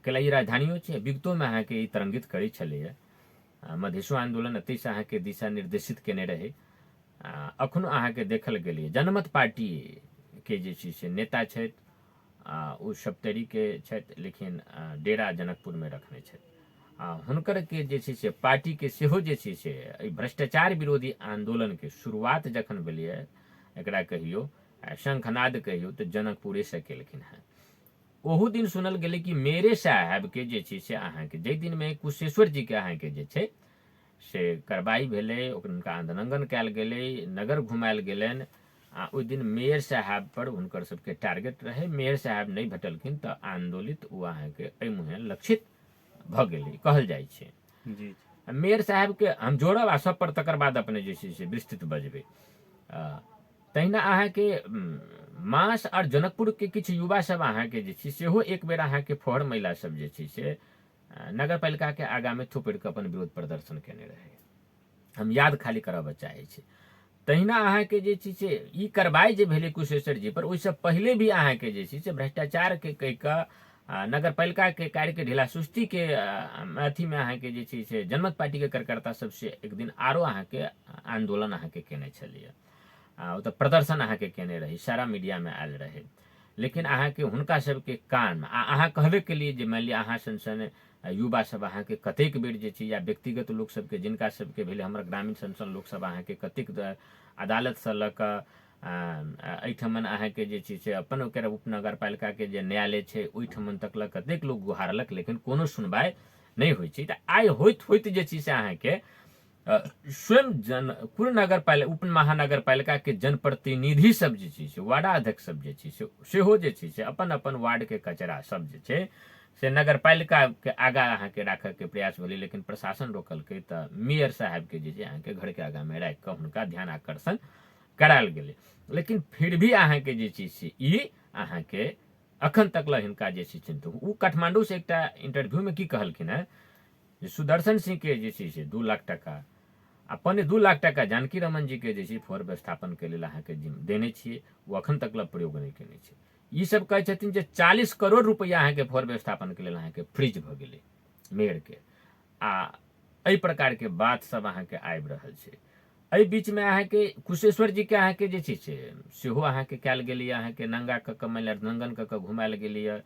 कैला ई राजधानियो छै, विगतो में अहाँ के ई तरंगित करै छलैए, मधेशो आंदोलन एतै से अहाँ के दिशा निर्देशित केने रहे, अखनो अहाँ के देखल गेलै जनमत पार्टी के जे छै से नेता छथि, ओ सप्तरी के छथि, लेकिन डेरा जनकपुर में रखने छथि, हुनकर के जे छै से पार्टी के सेहो जे छै से भ्रष्टाचार विरोधी आंदोलन के शुरुआत जखन भेलै, एकरा कहियो शंखनाद कहियो तऽ जनकपुरे से केलखिन हेँ। ओहू दिन सुनल गेलै कि मेरे साहब के जे छै से अहाँ के जै दिन में कुशेश्वर जी के अहाँ के जे छै से कार्रवाई भेलै, हुनका आंदोलन कयल गेलै, नगर घुमायल गेलनि। आ ओहि दिन मेयर साहब पर हुनकर सबके टारगेट रहे। मेयर साहब नहीं भेटलखिन तऽ आंदोलित ओ अहाँके एहि मुहे लक्षित भऽ गेलै कहल जाइ छै। जी मेयर साहब के हम जोड़ब आ सब पर तकर बाद अपने जे छै से विस्तृत बजबै। तहिना अहाँके मास और जनकपुर के किछु युवा सब अहाँके जे छै सेहो एक बेर अहाँके फोहर महिला सब जे छै से नगर पालिका के आगा में थोपड़ि कऽ अपन विरोध प्रदर्शन केने रहे। हम याद खाली करब चाहै छी। तहिना अहाँके जे छै से ई कार्रवाई जे भेलै कुशेश्वर जी पर, ओहिसँ पहिले भी अहाँके जे छै से भ्रष्टाचार के कहि कऽ नगर पालिका के कार्य के ढीला सुस्ती के अथी में अहाँके जे छै से जनमत पार्टी के कार्यकर्ता सबसे एक दिन आरो अहाँके आंदोलन अहाँके केने छलियै। ओतऽ प्रदर्शन अहाँके केने रही, सारा मीडिया में आयल रहे। लेकिन अहाँके हुनका सबके कान अहाँ कहबे केलिए जे मानि लिअ अहाँ सन युवा सब अहाँके कतेक बेर जे छै या व्यक्तिगत लोक सबके जिनका सबके भेलै, हमर ग्रामीण सन लोक सब अहाँके कतेक अदालत से लऽ कऽ एहिठमन अहाँके जे छै से अपन ओकर उपनगर पालिका के जे न्यायालय छै ओहिठमन तक लऽ कतेक लोक गुहारलक, लेकिन कोनो सुनवाई नहीं होइ छै। तऽ आइ होइत होइत जे छै से अहाँके स्वयं कुल नगर पालिका उप महानगर पालिका के जनप्रतिनिधि सब जे छै से वार्ड अध्यक्ष सब जे छै से सेहो जे छै से अपन अपन वार्ड के कचरा सब जे छै से नगर पालिका के आगा अहाँके राखऽ के प्रयास भेलै, लेकिन प्रशासन रोकलकै। तऽ मेयर साहब के जे छै अहाँके घर के आगा में राखि कऽ हुनका ध्यान आकर्षण करायल गेलै। लेकिन फिर भी अहाँके जे छै से ई अहाँके अखन तक ल हिनका जे छै से ओ काठमांडू से एकटा इंटरव्यू में की कहलखिन है जे सुदर्शन सिंह के जे छै से 2 लाख टका अपन 2 लाख टका जानकी रमन जी के जे छै फोर व्यवस्थापन के लेल अहाँके देने छियै, वो अखन तक ल प्रयोग नहीं केने छै। ई सब कहै छथिन जे 40 करोड़ रुपया अहाँके फोर व्यवस्थापन के लेल अहाँके फ्रीज भऽ गेलै मेयर के। एहि प्रकार के बात सब अहाँके आबि रहल छै। एहि बीच में अहाँके कुशेश्वर जी के अहाँके जे छै से सेहो अहाँके कयल गेलैए, अहाँके नंगा कऽ कऽ मानि लिअ नंगन कऽ कऽ घुमायल गेलैए।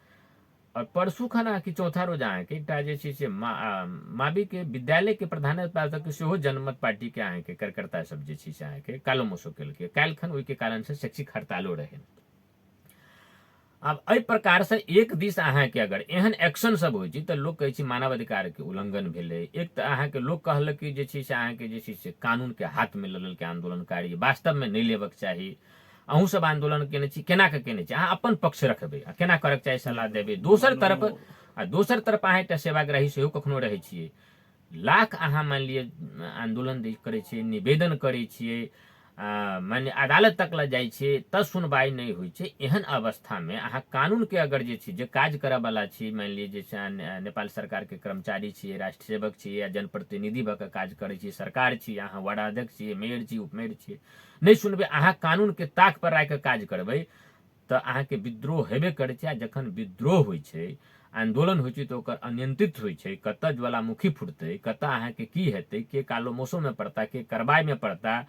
और परसू खना कि चौथा रोज अहाँके एकटा जे छै से मावी के विद्यालय के प्रधानाध्यापक सेहो जनमत पार्टी के अहाँके कार्यकर्ता सब जे छै से अहाँके कालो मोसो केलकै। काल्हिखन ओहिके कारण से शैक्षिक हड़तालो रहे। अब एहि प्रकार से एक दिस अहाँके अगर एहन एक्शन सब होइ छै तऽ लोक कहै छै मानवाधिकार के उल्लंघन भेलै। एक तऽ अहाँके लोक कहलक कि जे छै से अहाँके जे छै से कानून के हाथ में लऽ लेलकै आंदोलनकारी, वास्तव में नहीं लेबक चाही। अहूँ सब आंदोलन केने छी, केना के केने छी, अहाँ अपन पक्ष रखबै, केना करक चाही सलाह देबै। दोसर तरफ अहाँ एकटा सेवाग्राही सेहो कखनो रहै छियै। लाख अहाँ मानि लिअ आंदोलन करै छियै, निवेदन करै छियै, मानि अदालत तक ल जाइ छियै, तऽ सुनवाई नहीं होइ छै। एहन अवस्था में अहाँ कानून के अगर जे छै जे काज करऽ वाला छी, मानि लिअ जे नेपाल सरकार के कर्मचारी छियै, राष्ट्र सेवक छियै या जनप्रतिनिधि भऽ कऽ काज करै छियै, सरकार छियै, अहाँ वार्ड अध्यक्ष छियै, मेयर छियै, उपमेयर छियै, नहीं सुनबै, अहाँ कानून के ताक पर राखि कऽ काज करबै तऽ अहाँके विद्रोह हेबे करै छै। आ जखन विद्रोह होइ छै, आंदोलन होइ छै, तऽ ओकर अनियंत्रित होइ छै। कतऽ ज्वालामुखी फुटतै, कतऽ अहाँके की हेतै, के कालो मोसो में पड़ता, के कार्रवाई में पड़ता,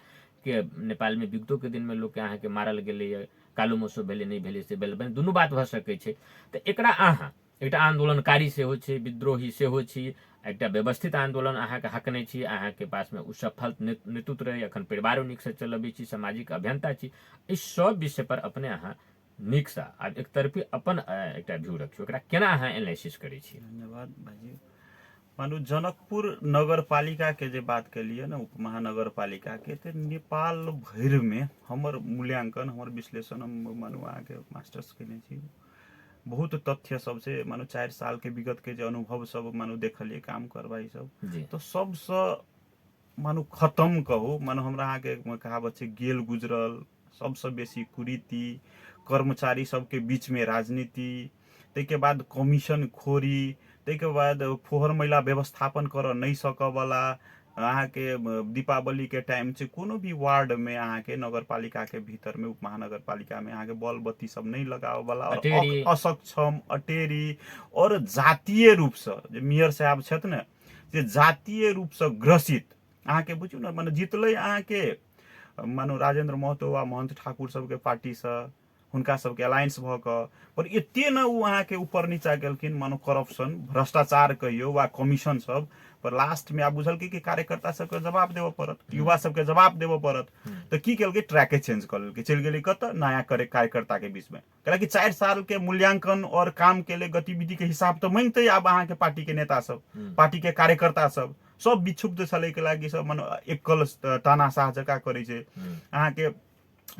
के नेपाल में विगतो के दिन में लोग के अहाँके मारल गेलैए, कालो मोसो भेलै नहीं भेलै से भेलै, दुनू बात भऽ सकै छै। तऽ एकरा अहाँ एकटा आंदोलनकारी सेहो छी, विद्रोही सेहो छी, एकटा व्यवस्थित आंदोलन अहाँके हकने छी, अहाँके पास में उ सफल नेतृत्व रहे, अखन परिवारो नीक से चलबै छी, सामाजिक अभियंता छी। इस सब विषय पर अपने अहाँ नीक सा आब एक तरफी अपन एकटा व्यू रखियो, एकरा केना अहाँ एनालिसिस करै छी। धन्यवाद भाजी। मानू जनकपुर नगर पालिका के जे बात केलिए ना, उप महानगर पालिका के, तो नेपाल भर में हमर मूल्यांकन, हमर विश्लेषण हम मानू अहाँ के मास्टर्स केने छी, बहुत तथ्य सब से मानू 4 साल के विगत के जो अनुभव सब मानू देखलिए काम करवाई सब, तो सबसे मानू खत्म कहू, मानू हमरा अहाँ के कहावत छै गेल गुजरल, सबसे बेसी कुरीति, कर्मचारी सबके बीच में राजनीति, ताहिके बाद कमीशन खोरी, ताहिके बाद फोहर मैला व्यवस्थापन कर नहीं सकऽ वाला, अहाँ के दीपावली के टाइम से कोनो भी वार्ड में अहाँ के नगर पालिका के भीतर में, उप महानगर पालिका में अहाँ के बॉल बत्ती सब नहीं लगावे वाला, और असक्षम, अटेरी, और जातीय रूप से जे मेयर साहब छथि ने, जे जातीय रूप से ग्रसित अहाँ के बुझू ना, माने जीतले अहाँ के मानो राजेंद्र महतो आ महंत ठाकुर सबके पार्टी से, हुनका सबके अलायंस भऽ कऽ, पर एते न उ अहाँ के ऊपर नीचा गेलखिन, मानो करप्शन, भ्रष्टाचार कहियो वा कमीशन सब, पर लास्ट में आब बुझल कि कार्यकर्ता सबके जवाब देबऽ पड़त, युवा सबके जवाब देबऽ पड़त। तो की केलकै, ट्रैके चेंज कर लेलकै, चलि गेलै कतऽ, नया करे कार्यकर्ता के बीच में, कि 4 साल के मूल्यांकन और काम के लिए गतिविधि के हिसाब तो मांगते आब अहाँ के पार्टी के नेता सब, पार्टी के कार्यकर्ता सब, सब विक्षुब्ध छलैके लागि सब मने एकल तानाशाह जकाँ करै छै अहाँके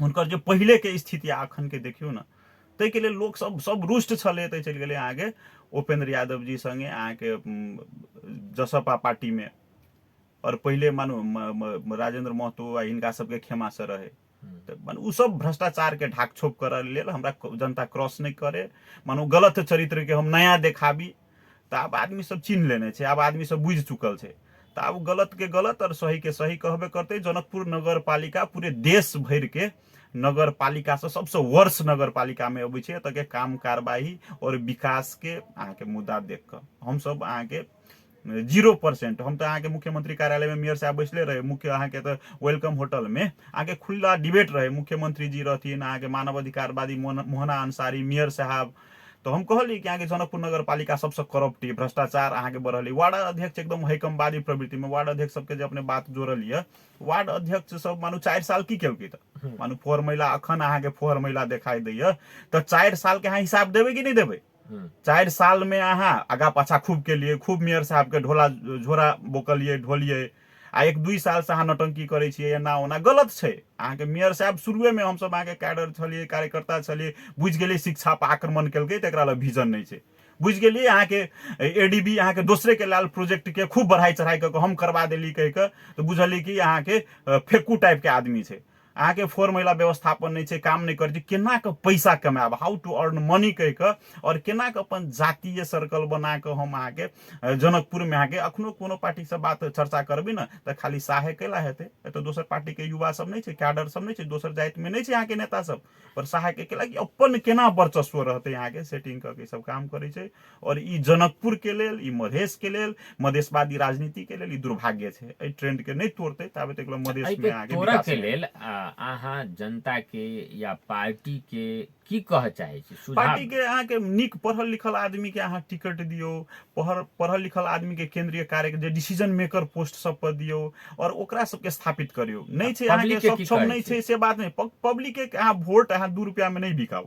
हुनकर जे पहिलेके स्थिति आ एखनके देखियौ ने ताहिके लेल लोक सब रुष्ट छलै तऽ चलि गेलै अहाँके उपेंद्र यादव जी संगे अहाँके जसपा पार्टीमे और पहिले मानू राजेंद्र महतो आ हिनका सबके खेमा से रहे मानू उ सब भ्रष्टाचार के ढाक छोप करऽ लेल हमरा जनता क्रॉस नहीं करे मानू गलत चरित्र के हम नया देखाबी तो आब आदमी सब चिन्ह लेने छै आब आदमी सब बुझ चुकल छै तो आब गलत के गलत और सही के सही कहबे करते जनकपुर नगर पालिका पूरे देश भर के नगर पालिका से सबसे वर्ष नगर पालिका में अबै छै एतऽ के काम कारवाही और विकास के अहाँके मुद्दा देख कऽ हम सब अहाँके 0% हम तो अहाँके मुख्यमंत्री कार्यालय में मेयर साहब बैसले रहे मुख्य अहाँके तो वेलकम होटल में अहाँके खुला डिबेट रहे मुख्यमंत्री जी रहथिन अहाँके मानव अधिकारवादी मोहना अंसारी मेयर साहब तो हम कहली कि अहाँके जनकपुर नगर पालिका सबसे करप्ट भ्रष्टाचार अहाँके बढ़ल वार्ड अध्यक्ष एकदम हैकमवादी प्रवृत्ति में वार्ड अध्यक्ष सबके जे अपने बात जोड़ल है वार्ड अध्यक्ष सब मानू 4 साल की केलकै तऽ मानू फोहर महिला अखन अहाँके फोहर महिला देखाई दैया तो 4 साल के अहाँ हिसाब देबै कि नहीं देबै 4 साल में अहाँ आगा पाछा खूब के लिए खूब मेयर साहब के ढोला झोरा बोकलिए ढोलिए आ 1-2 साल से अहाँ नौटंकी करे छियै एना ओना गलत छै अहाँके मेयर साहब शुरुए में हम सब अहाँके कैडर छलिए कार्यकर्ता छलिए बुझ गेलिए शिक्षा पर आक्रमण केलकै त एकरा ल विजन नहीं छै बुझ गेलिए अहाँके एडीबी अहाँके दोसरे के लाल प्रोजेक्ट के खूब बढ़ाई चढ़ाई क हम करवा देली कह के तो बुझली कि अहाँके फेकू टाइप के आदमी छै अहाँके फोर महिला व्यवस्थापन नहीं छै काम नहीं करे केना के पैसा कमाब हाउ टू अर्न मनी कह के और केना के अपन जातीय सर्कल बना के हम अहाँके जनकपुर में अहाँके अखनो कोनो पार्टी से बात चर्चा करबी ना तो खाली साहे केला हेतै तो दोसर पार्टी के युवा सब नहीं छै कैडर सब नहीं छै दोसर जाति में नहीं छै अहाँके नेता सब पर साहे के केला कि अपन केना वर्चस्व रहते अहाँके सेटिंग करके सब काम करे छै और ई जनकपुर के लेल ई मधेश के लेल मधेशवादी राजनीति के लेल ई दुर्भाग्य छै एहि ट्रेंड के नहीं तोड़ते ताबे तक मधेश में आगे तोड़ा के लेल अहाँ जनता के या पार्टी के की कह चाहे छी सुझाव पार्टी के अहाँ के निक पढ़ल लिखल आदमी के अहाँ टिकट दियो पढ़ल लिखल आदमी के केंद्रीय कार्य के डिसीजन मेकर पोस्ट सब पर दियो और ओकरा सबके स्थापित करियो नहीं छै अहाँ के सक्षम नहीं छै से बात नहीं पब्लिक के अहाँ वोट अहाँ 2 रुपया में नहीं बिकाऊ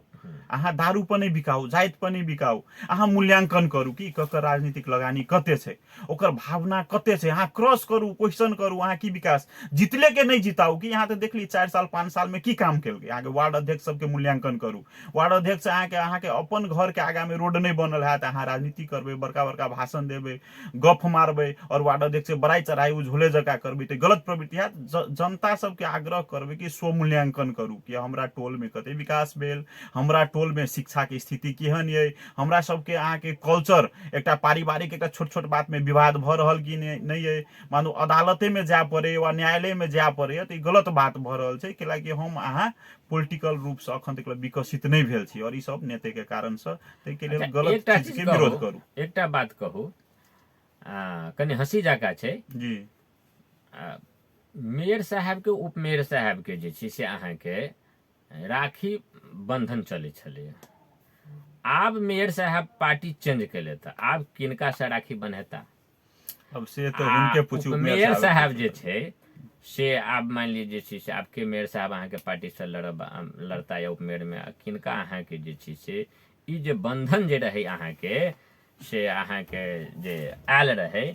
अहाँ दारू पर नहीं बिकाऊ जाइत पर नहीं बिकाऊ अहाँ मूल्यांकन करू कि ककर राजनीतिक लगानी कते छै ओकर भावना कते छै अहाँ क्रॉस करू क्वेश्चन करू अहाँ की विकास जितले के नहीं जिताऊ कि अहाँ तो देखली 4 साल 5 साल में की काम केलकै अहाँ के वार्ड अध्यक्ष सबके मूल्यांकन करू वार्ड अध्यक्ष अहाँ के अपन घर के आगा में रोड नहीं बनल है अहाँ राजनीति करबे बड़का बड़का भाषण देबे गप मारबे और वार्ड अध्यक्ष बड़ाई चढ़ाई झोले जका करबे तो गलत प्रवृत्ति है जनता सबके आग्रह करबे कि स्व मूल्यांकन करू कि हमरा टोल में कते विकास भेल हमरा टोल में शिक्षा के स्थिति केहन ये हमरा सबके अहाँ के कल्चर एकटा पारिवारिक एकटा छोट छोट बात में विवाद भ रहल कि नहीं है मानो अदालते में जाय पड़े वा न्यायालय में जाय पड़े तो गलत बात भ रहल छै कैलाकि हम अहाँ पॉलिटिकल रूप से अखन तक विकसित नहीं भेल छी और ई सब नेता के कारण से तै के लेल गलत चीज के विरोध करू एकटा बात कहू कनी हंसी जका छै जी मेयर साहब के उप मेयर साहब के जे छै से अहाँ के राखी बंधन चले छले आब मेयर साहब पार्टी चेंज केले त आब किनका से राखी बन्हेता अब से तो उनके पूछू मेयर साहब जे छै से आप मान लीजिए जे से आपके मेयर साहब अहाँ के पार्टी से लड़ता या उप मेयर में किनका अहाँ के जे से ई जे बंधन जे रहे अहाँ के से अहाँ के जे आयल रहे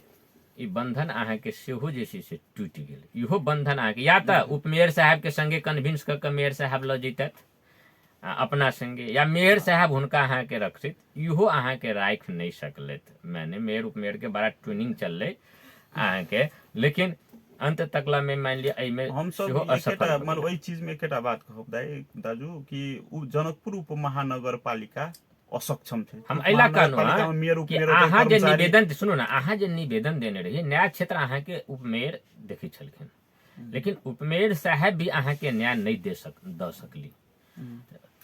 ई बंधन अहाँ के सेहो जे से टूटि गेल इहो बंधन अहाँ के या त उप मेयर साहब के संगे कन्विंस क के मेयर साहब ल जैतत अपना संगे या मेयर साहब हुनका अहाँ के रखित इहो अहाँ के राख नहीं सकलत मैंने मेयर उप मेयर के बड़ा ट्रेनिंग चलले अहाँ के लेकिन अंत तकला में मान लिया एहि में हम सब एकेटा मन ओइ चीज में एकेटा बात कहब दाजू कि उ जनकपुर उप महानगर पालिका असक्षम छै हम एला कहनो कि अहाँ जे निवेदन सुनो ना अहाँ जे निवेदन देने रहिए न्याय क्षेत्र अहाँ के उप मेयर देखै छलखिन लेकिन उप मेयर साहब भी अहाँ के न्याय नहीं दे सकली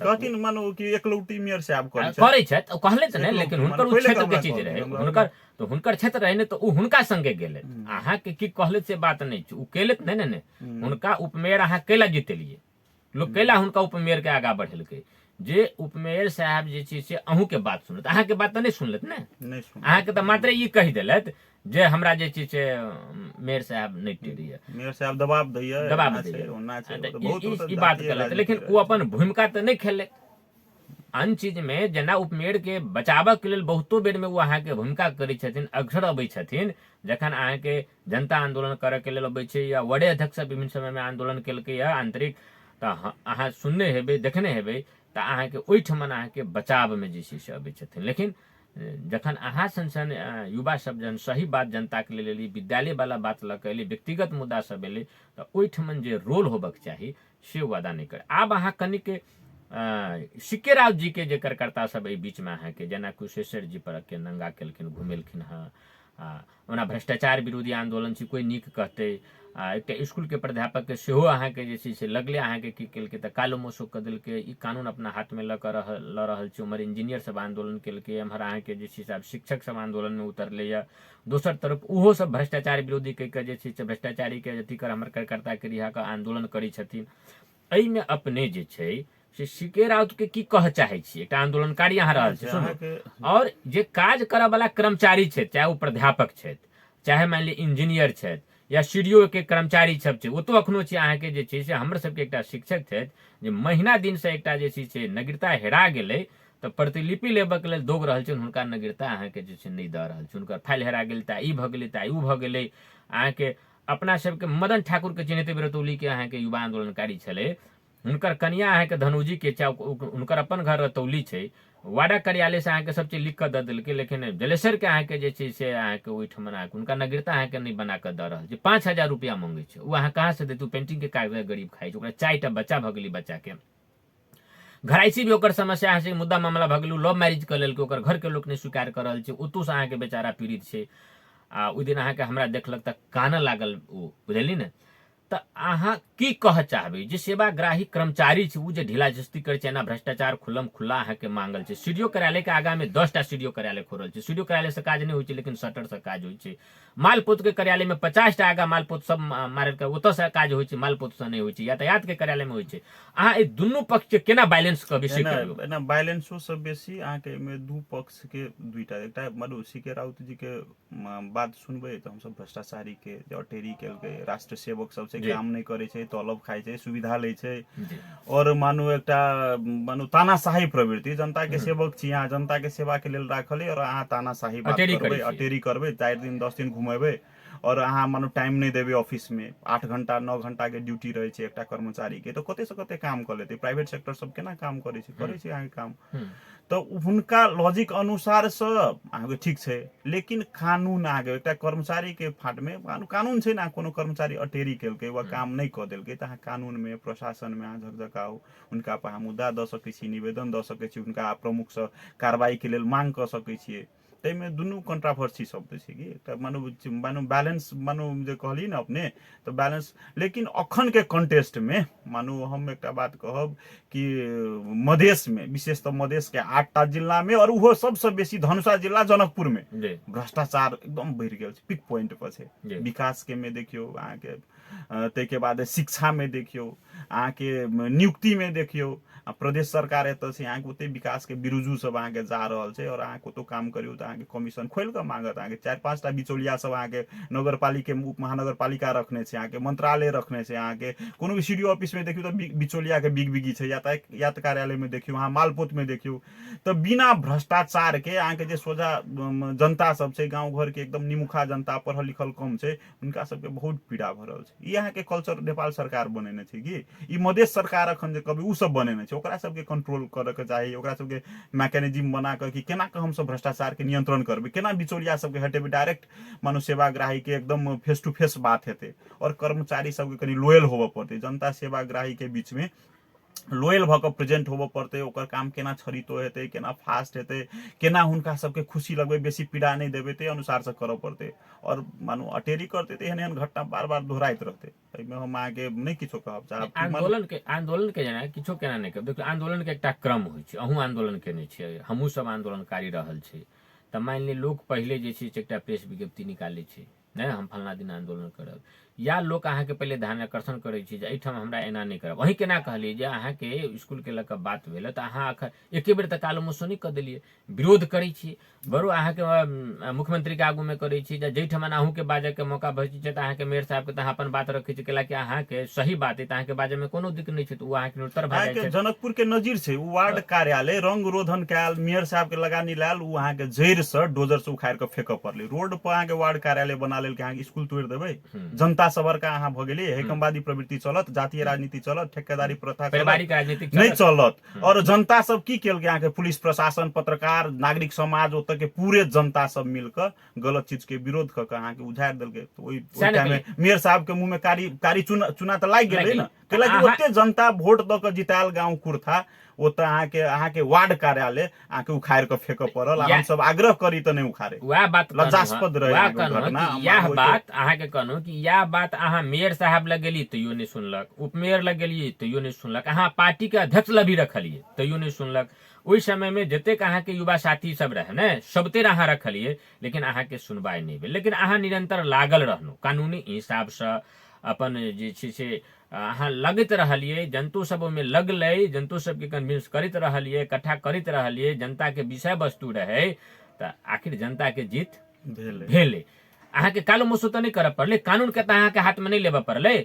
कहथिन मानो कि एकलौटी मेयर साहब करै छथि कहले त नहीं लेकिन हुनकर उ क्षेत्र के चीज रहे हुनकर क्षेत्र रहे ने तो उ हुनका संगे गेले अहाँ के की कहले से बात नहीं छै उ केले नहीं ने हुनका उप मेयर अहाँ केला जीतेलिए लोग केला हुनका उप मेयर के आगा बढ़ेलकै जे उप मेयर साहब जे छै से अहूँ के बात सुनत अहाँ के बात नहीं सुनलत ने अहाँ के त मात्र ई कहि देलत जे हमरा जे छै से मेयर साहब नहीं टेरिए मेयर साहब दबाव दैया ई बात गलत लेकिन वो अपन भूमिका तो नहीं खेले अन्य चीज में जेना उपमेड़ के बचाबऽ के लेल बहुतो बेर में वो अहाँ के भूमिका करै छथिन, अक्सर अबै छथिन जखन अहाँ के जनता आंदोलन करऽ के लेल अबै छै या वडे अध्यक्ष विभिन्न समय में आंदोलन केलकै या आंतरिक, तऽ अहाँ सुनने हेबै देखने हेबै, तऽ अहाँ के ओहिठमन अहाँ के बचाव में जे छै से अबै छथिन। लेकिन जखन अहाँ सन युवा सब जन सही बात जनता के लेल एली, विद्यालय वाला बात लऽ के एली, व्यक्तिगत मुद्दा सब एली, तऽ ओहिठमन जे रोल होबक चाही से वादा नहीं करे। आब अहाँ कनिक सिक्के राव जी के जेकर कर्ता सब एहि बीच में अहाँ के जेना कुशेश्वर जी पर के नंगा केलखिन, घुमेलखिन हँ, ओना भ्रष्टाचार विरोधी आंदोलन छै, कोई नीक कहतै। एकटा स्कूल के प्राध्यापक के सेहो अहाँ के जे छै से लगले अहाँ के की केलकै तऽ कालो मोसो कऽ देलकै, ई कानून अपना हाथ में लऽ रहल छै। उम्हर इंजीनियर सब आंदोलन केलकै, एम्हर अहाँ के जे छै से आब शिक्षक सब आंदोलन में उतरले या, दोसर तरफ ओहो सब भ्रष्टाचार विरोधी कहि के जे छै से भ्रष्टाचारी के अथी कर हमर कार्यकर्ता के रिहा के आंदोलन करै छथिन। एहि में अपने जे छै से सीके राउत के की कह चाहे छी, एक आंदोलनकारी अहाँ रहल छै सुनू, और जे काज करऽ वाला कर्मचारी छै, चाहे वो प्राध्यापक छै, चाहे मान ली इंजीनियर छै या सीडीओ के कर्मचारी सब छै, ओ तो अखनो छै अहाँ के जे छै से हमर सबके एकटा शिक्षक छै जे महीना दिन से एकटा जे छै से नागरिकता हेरा गेलै तऽ प्रतिलिपि लेबऽ के लेल दौग रहल छै, हुनका नागरिकता अहाँ के जे छै नहीं दऽ रहल छै, हुनकर फाइल हेरा गेल तऽ ई भऽ गेलै तऽ ऊ भऽ गेलै। अहाँ के अपना सबके मदन ठाकुर के चिन्हते रतौली के अहाँ के युवा आंदोलनकारी छलै, हुनकर कनिया अहाँ के धनुजी के हुनकर अपन घर रतौली छै, वाडा कार्यालय से अहाँ के सब चीज लिख के दऽ देलकै, लेकिन जलेसर के अहाँ के जे छै से अहाँ के ओहिठमन अहाँ के हुनका नागरिकता अहाँ के नहीं बना के दऽ रहल छै, 5,000 रुपया मांगे छै। वो अहाँ कहाँ से देतू, पेंटिंग के कागज गरीब खाइ छै, ओकरा 4टा बच्चा भऽ गेलै, बच्चा के घराइसी भी ओकर समस्या अहाँ से मुद्दा मामला भऽ गेलै, लव मैरिज कऽ लेलकै, ओकर घर के लोक नहीं स्वीकार कर रहल छै, ओतौ से अहाँ के बेचारा पीड़ित छै। ओहि दिन अहाँ के हमरा देखलक तऽ कानऽ लागल, ओ बुझली ने। तऽ अहाँ की कह चाहबै जे सेवाग्राही कर्मचारी छै, ऊ जे ढीला जस्ती करे छै, एना भ्रष्टाचार खुल्लम खुल्ला अहाँ के मांगल छै। सीडीओ कार्यालय के आगा में 10टा सीडीओ कार्यालय खोलल छै, सीडीओ कार्यालय से काज नहीं होइ छै, लेकिन शटर से काज होइ छै। मालपोत के कार्यालय में 50टा आगा मालपोत सब मारल के ओतऽ से काज होइ छै, मालपोत से नहीं होइ छै। यातायात के कार्यालय में होइ छै। अहाँ ई दुनू पक्ष के केना बैलेंस कऽ विषय करियौ? एना बैलेंसो सब बेसी अहाँ के में दू पक्ष के दुईटा, एकटा मनु सीके राउत जी के बात सुनबे तऽ हमसब भ्रष्टाचारी के जे अटेरी केलकै, राष्ट्र सेवक सब से काम नहीं करे छै, तलब खाइ छै, सुविधा लै छै, और मानू एकटा मानू तानाशाही प्रवृत्ति, जनता के सेवक छी अहाँ, जनता के सेवा के लेल राखल और अहाँ तानाशाही बात करबै, अटेरी करबै, 4 दिन 10 दिन घुमेबै, और अहाँ मानू टाइम नहीं देबै ऑफिस में, 8 घंटा 9 घंटा के ड्यूटी रहे छै एकटा कर्मचारी के, तो कते से कते काम कर लेते। प्राइवेट सेक्टर सब केना काम करे छै, करे छै अहाँ काम, तो हुनका लॉजिक अनुसार से अहाँके ठीक छै। लेकिन कानून आगे एकटा कर्मचारी के फाट में कानून छै ना, कोनो कर्मचारी अटेरी केलकै वा काम नहीं कऽ देलकै तऽ अहाँ कानून में प्रशासन में अहाँ झकझकाउ, हुनका पर अहाँ मुद्दा दऽ सकै छी, निवेदन दऽ सकै छी, हुनका प्रमुख से कार्रवाई के लेल मांग कऽ सकै छियै। ताहिमे दुनू कंट्रावर्सी शब्द छै कि एकटा मानू बैलेंस मानू जे कहली ने अपने तऽ बैलेंस। लेकिन अखन के कंटेस्ट में मानू हम एकटा बात कहब कि मधेश में, विशेषतः मधेश के 8टा जिला में, और उहो सबसे बेसी धनुषा जिला जनकपुर में भ्रष्टाचार एकदम बढ़ि गेल छै, पिक पॉइंट पर छै। विकास के में देखियो अहाँ के, ताहिके बाद शिक्षा में देखियो, अहाँ के नियुक्ति में देखियो, प्रदेश सरकार एतऽ से अहाँ के ओते विकास के बिरुजू सब अहाँ के जा रहल छै, और अहाँ के ओतो काम करियो तऽ अहाँ के कमीशन खोल के मांगत। अहाँ के 4-5टा बिचौलिया सब अहाँ के नगर पालिका उप महानगर पालिका रखने छै, अहाँ के मंत्रालय रखने छै, अहाँ के कोनो भी सीडीओ ऑफिस में देखियो तऽ बिचौलिया के बिग बिगी छै, यातायात कार्यालय में देखियो, अहाँ मालपोत में देखियो। तऽ बिना भ्रष्टाचार के अहाँ के जे सोझा जनता सब छै, गाँव घर के एकदम निमुखा जनता, पढ़ल लिखल कम छै, उनका सबके बहुत पीड़ा भऽ रहल छै। ई अहाँ के कल्चर नेपाल सरकार बनेने छै कि ई मधेश सरकार अखन जे कहबै उ सब बनेने छै, ओकरा सबके कंट्रोल करे के चाही, ओकरा सबके मैकेनिज्म बना के कि केना के हम सब भ्रष्टाचार के नियंत्रण करबै, केना बिचौलिया सबके हटेबै। डायरेक्ट मानो सेवाग्राही के एकदम फेस टू फेस बात हेतै, और कर्मचारी सबके कनि लोयल होबऽ पड़तै, जनता सेवाग्राही के बीच में लोयल भऽ कऽ प्रेजेंट होबऽ पड़तै। ओकर काम केना छरितो हेतै, केना फास्ट हेतै, केना हुनका सबके खुशी लगबै, बेसी पीड़ा नहीं देबै, ताहि अनुसार से करऽ पड़तै। और मानू अटेरी करतै तऽ एहन एहन घटना बार बार दोहराइत रहतै। एहिमे हम आगे नहीं किछो कहब चाहब। आंदोलन के जेना किछो केना नहीं कहब। देखियौ आंदोलन के एकटा क्रम होइ छै, अहूँ आंदोलन केने छियै, हमहूँ सब आंदोलनकारी रहल छी। तऽ मानि ली लोग पहिले जे छै से एकटा प्रेस विज्ञप्ति निकालै छै, नहीं हम फलना दिन आंदोलन करब, या लोग अहाँ के पहले ध्यान आकर्षण करे छी जे एठाम हमरा एना नहीं करब। वही केना कहलिए जे अहाँ के स्कूल के लक बात भेल त अहाँ एके बेर त कालो मुसो नहीं क देलिए, विरोध करे छी बरो अहाँ के मुख्यमंत्री के आगू में करे छी जे जेठम अहू के बाजे के मौका भेटै छै त अहाँ के मेयर साहब के त अहाँ अपन बात रखै छी, कैला कि अहाँ के सही बात है त अहाँ के बाजे में कोनो दिक्कत नहीं छै त उ अहाँ के उत्तर भा जाय छै। जनकपुर के नजीर छै उ वार्ड कार्यालय, रंग रोधन काल मेयर साहब के लगानी लाल उ अहाँ के जड़ से डोजर से उखाड़ के फेंक पड़ले। रोड पर अहाँ के वार्ड कार्यालय बना लेल के अहाँ के स्कूल तोड़ देबै, जनता सबर का अहाँ भ गेली, हेकमवादी प्रवृत्ति चलत, जातीय राजनीति चलत, ठेकेदारी प्रथा चलत, पारिवारिक राजनीति नहीं चलत। और जनता सब की केल के अहाँ के पुलिस प्रशासन, पत्रकार, नागरिक समाज ओत के पूरे जनता सब मिलकर गलत चीज के विरोध क के अहाँ के उझाड़ देल के। तो ओई टाइम में मेयर साहब के मुंह में कारी चुना त लाग गेलै ना, कैला कि ओते जनता वोट द के जितायल गांव कुर्था ओत अहाँ के वार्ड कार्यालय अहाँ के उखाड़ के फेंक पड़ल। हम सब आग्रह करी त नहीं उखाड़े, वह बात लज्जास्पद रहे घटना। यह बात अहाँ के कहनो कि यह बात अहाँ मेयर साहब लग गेली तैयो नहीं सुनलक, उपमेयर लग गेलिए तैयो नहीं सुनलक, अहाँ पार्टी के अध्यक्ष लग भी रखलिए तैयो नहीं सुनलक। ओहि समय में जतेक अहाँ के युवा साथी सब रहे ने सबते अहाँ रखलिए, लेकिन अहाँ के सुनवाई नहीं भेल। लेकिन अहाँ निरंतर लागल रहनु कानूनी हिसाब से अपन जे छै से अहाँ लगत रहलिए, जंतु सब में लगलै, जंतु सब के कन्विंस करत रहलिए, इकट्ठा करत रहलिए, जनता के विषय वस्तु रहे त आखिर जनता के जीत भेले। अहाँ के कालो मुसो तो नहीं करब पड़ले, कानून के त अहाँ के हाथ में नहीं लेबे पड़ले।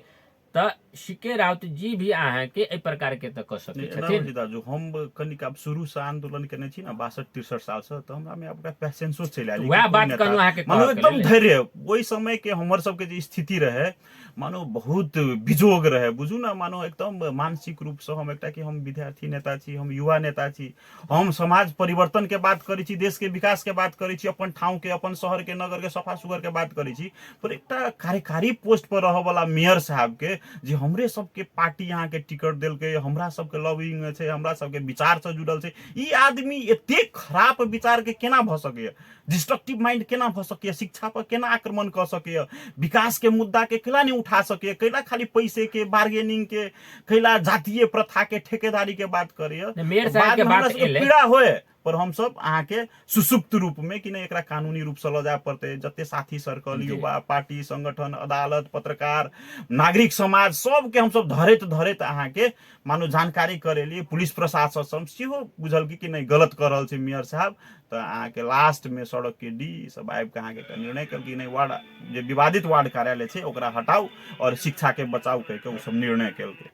त सीके राउत जी भी अहाँ के ए प्रकार के त क सकै छथिन। जो हम कनिक अब शुरू से आंदोलन केने छी ना 62-63 साल से, तो हमरा में आपका पैसेंसो चलि आइल। वह बात कहनु अहाँ के मानो एकदम धैर्य ओई समय के हमर सब के जे स्थिति रहे मानो बहुत बिजोग रहे, बुझू ना, मानो एकदम मानसिक रूप से हम एकटा कि हम विद्यार्थी नेता छी, हम युवा नेता छी, हम समाज परिवर्तन के बात करै छी, देश के विकास के बात करै छी, अपन ठाउँ के, अपन शहर के, नगर के सफा सुगर के बात करै छी। पर एकटा कार्यकारी पोस्ट पर रह वाला मेयर साहब के जे हमरे सबके पार्टी यहाँ के टिकट देल के, हमरा सबके लॉबिंग छै, हमरा सबके विचार से जुड़ल छै, ई आदमी एते खराब विचार के केना भ सके, डिस्ट्रक्टिव माइंड केना भ सके, शिक्षा पर केना आक्रमण कर सके, विकास के मुद्दा के केला नहीं उठा सके, कैला खाली पैसे के, बार्गेनिंग के, कैला जातीय प्रथा के, ठेकेदारी के बात करे। मेयर साहब के बात पीड़ा होए पर हम सब अहाँ के सुसुप्त रूप में कि नहीं एकरा कानूनी रूप से ल जाए पड़ते। जते साथी सर्कल, युवा पार्टी, संगठन, अदालत, पत्रकार, नागरिक समाज सब के हम सब धरैत अहाँ के मानो जानकारी करेली, पुलिस प्रशासन सब सेहो बुझल कि नहीं गलत कर रहल छै मेयर साहब। तो अहाँ के लास्ट में सड़क के डी सब आबि के अहाँ के निर्णय कर कि नहीं वार्ड जे विवादित वार्ड कार्यालय छै ओकरा हटाऊ और शिक्षा के बचाव कह के उ सब निर्णय केलकै।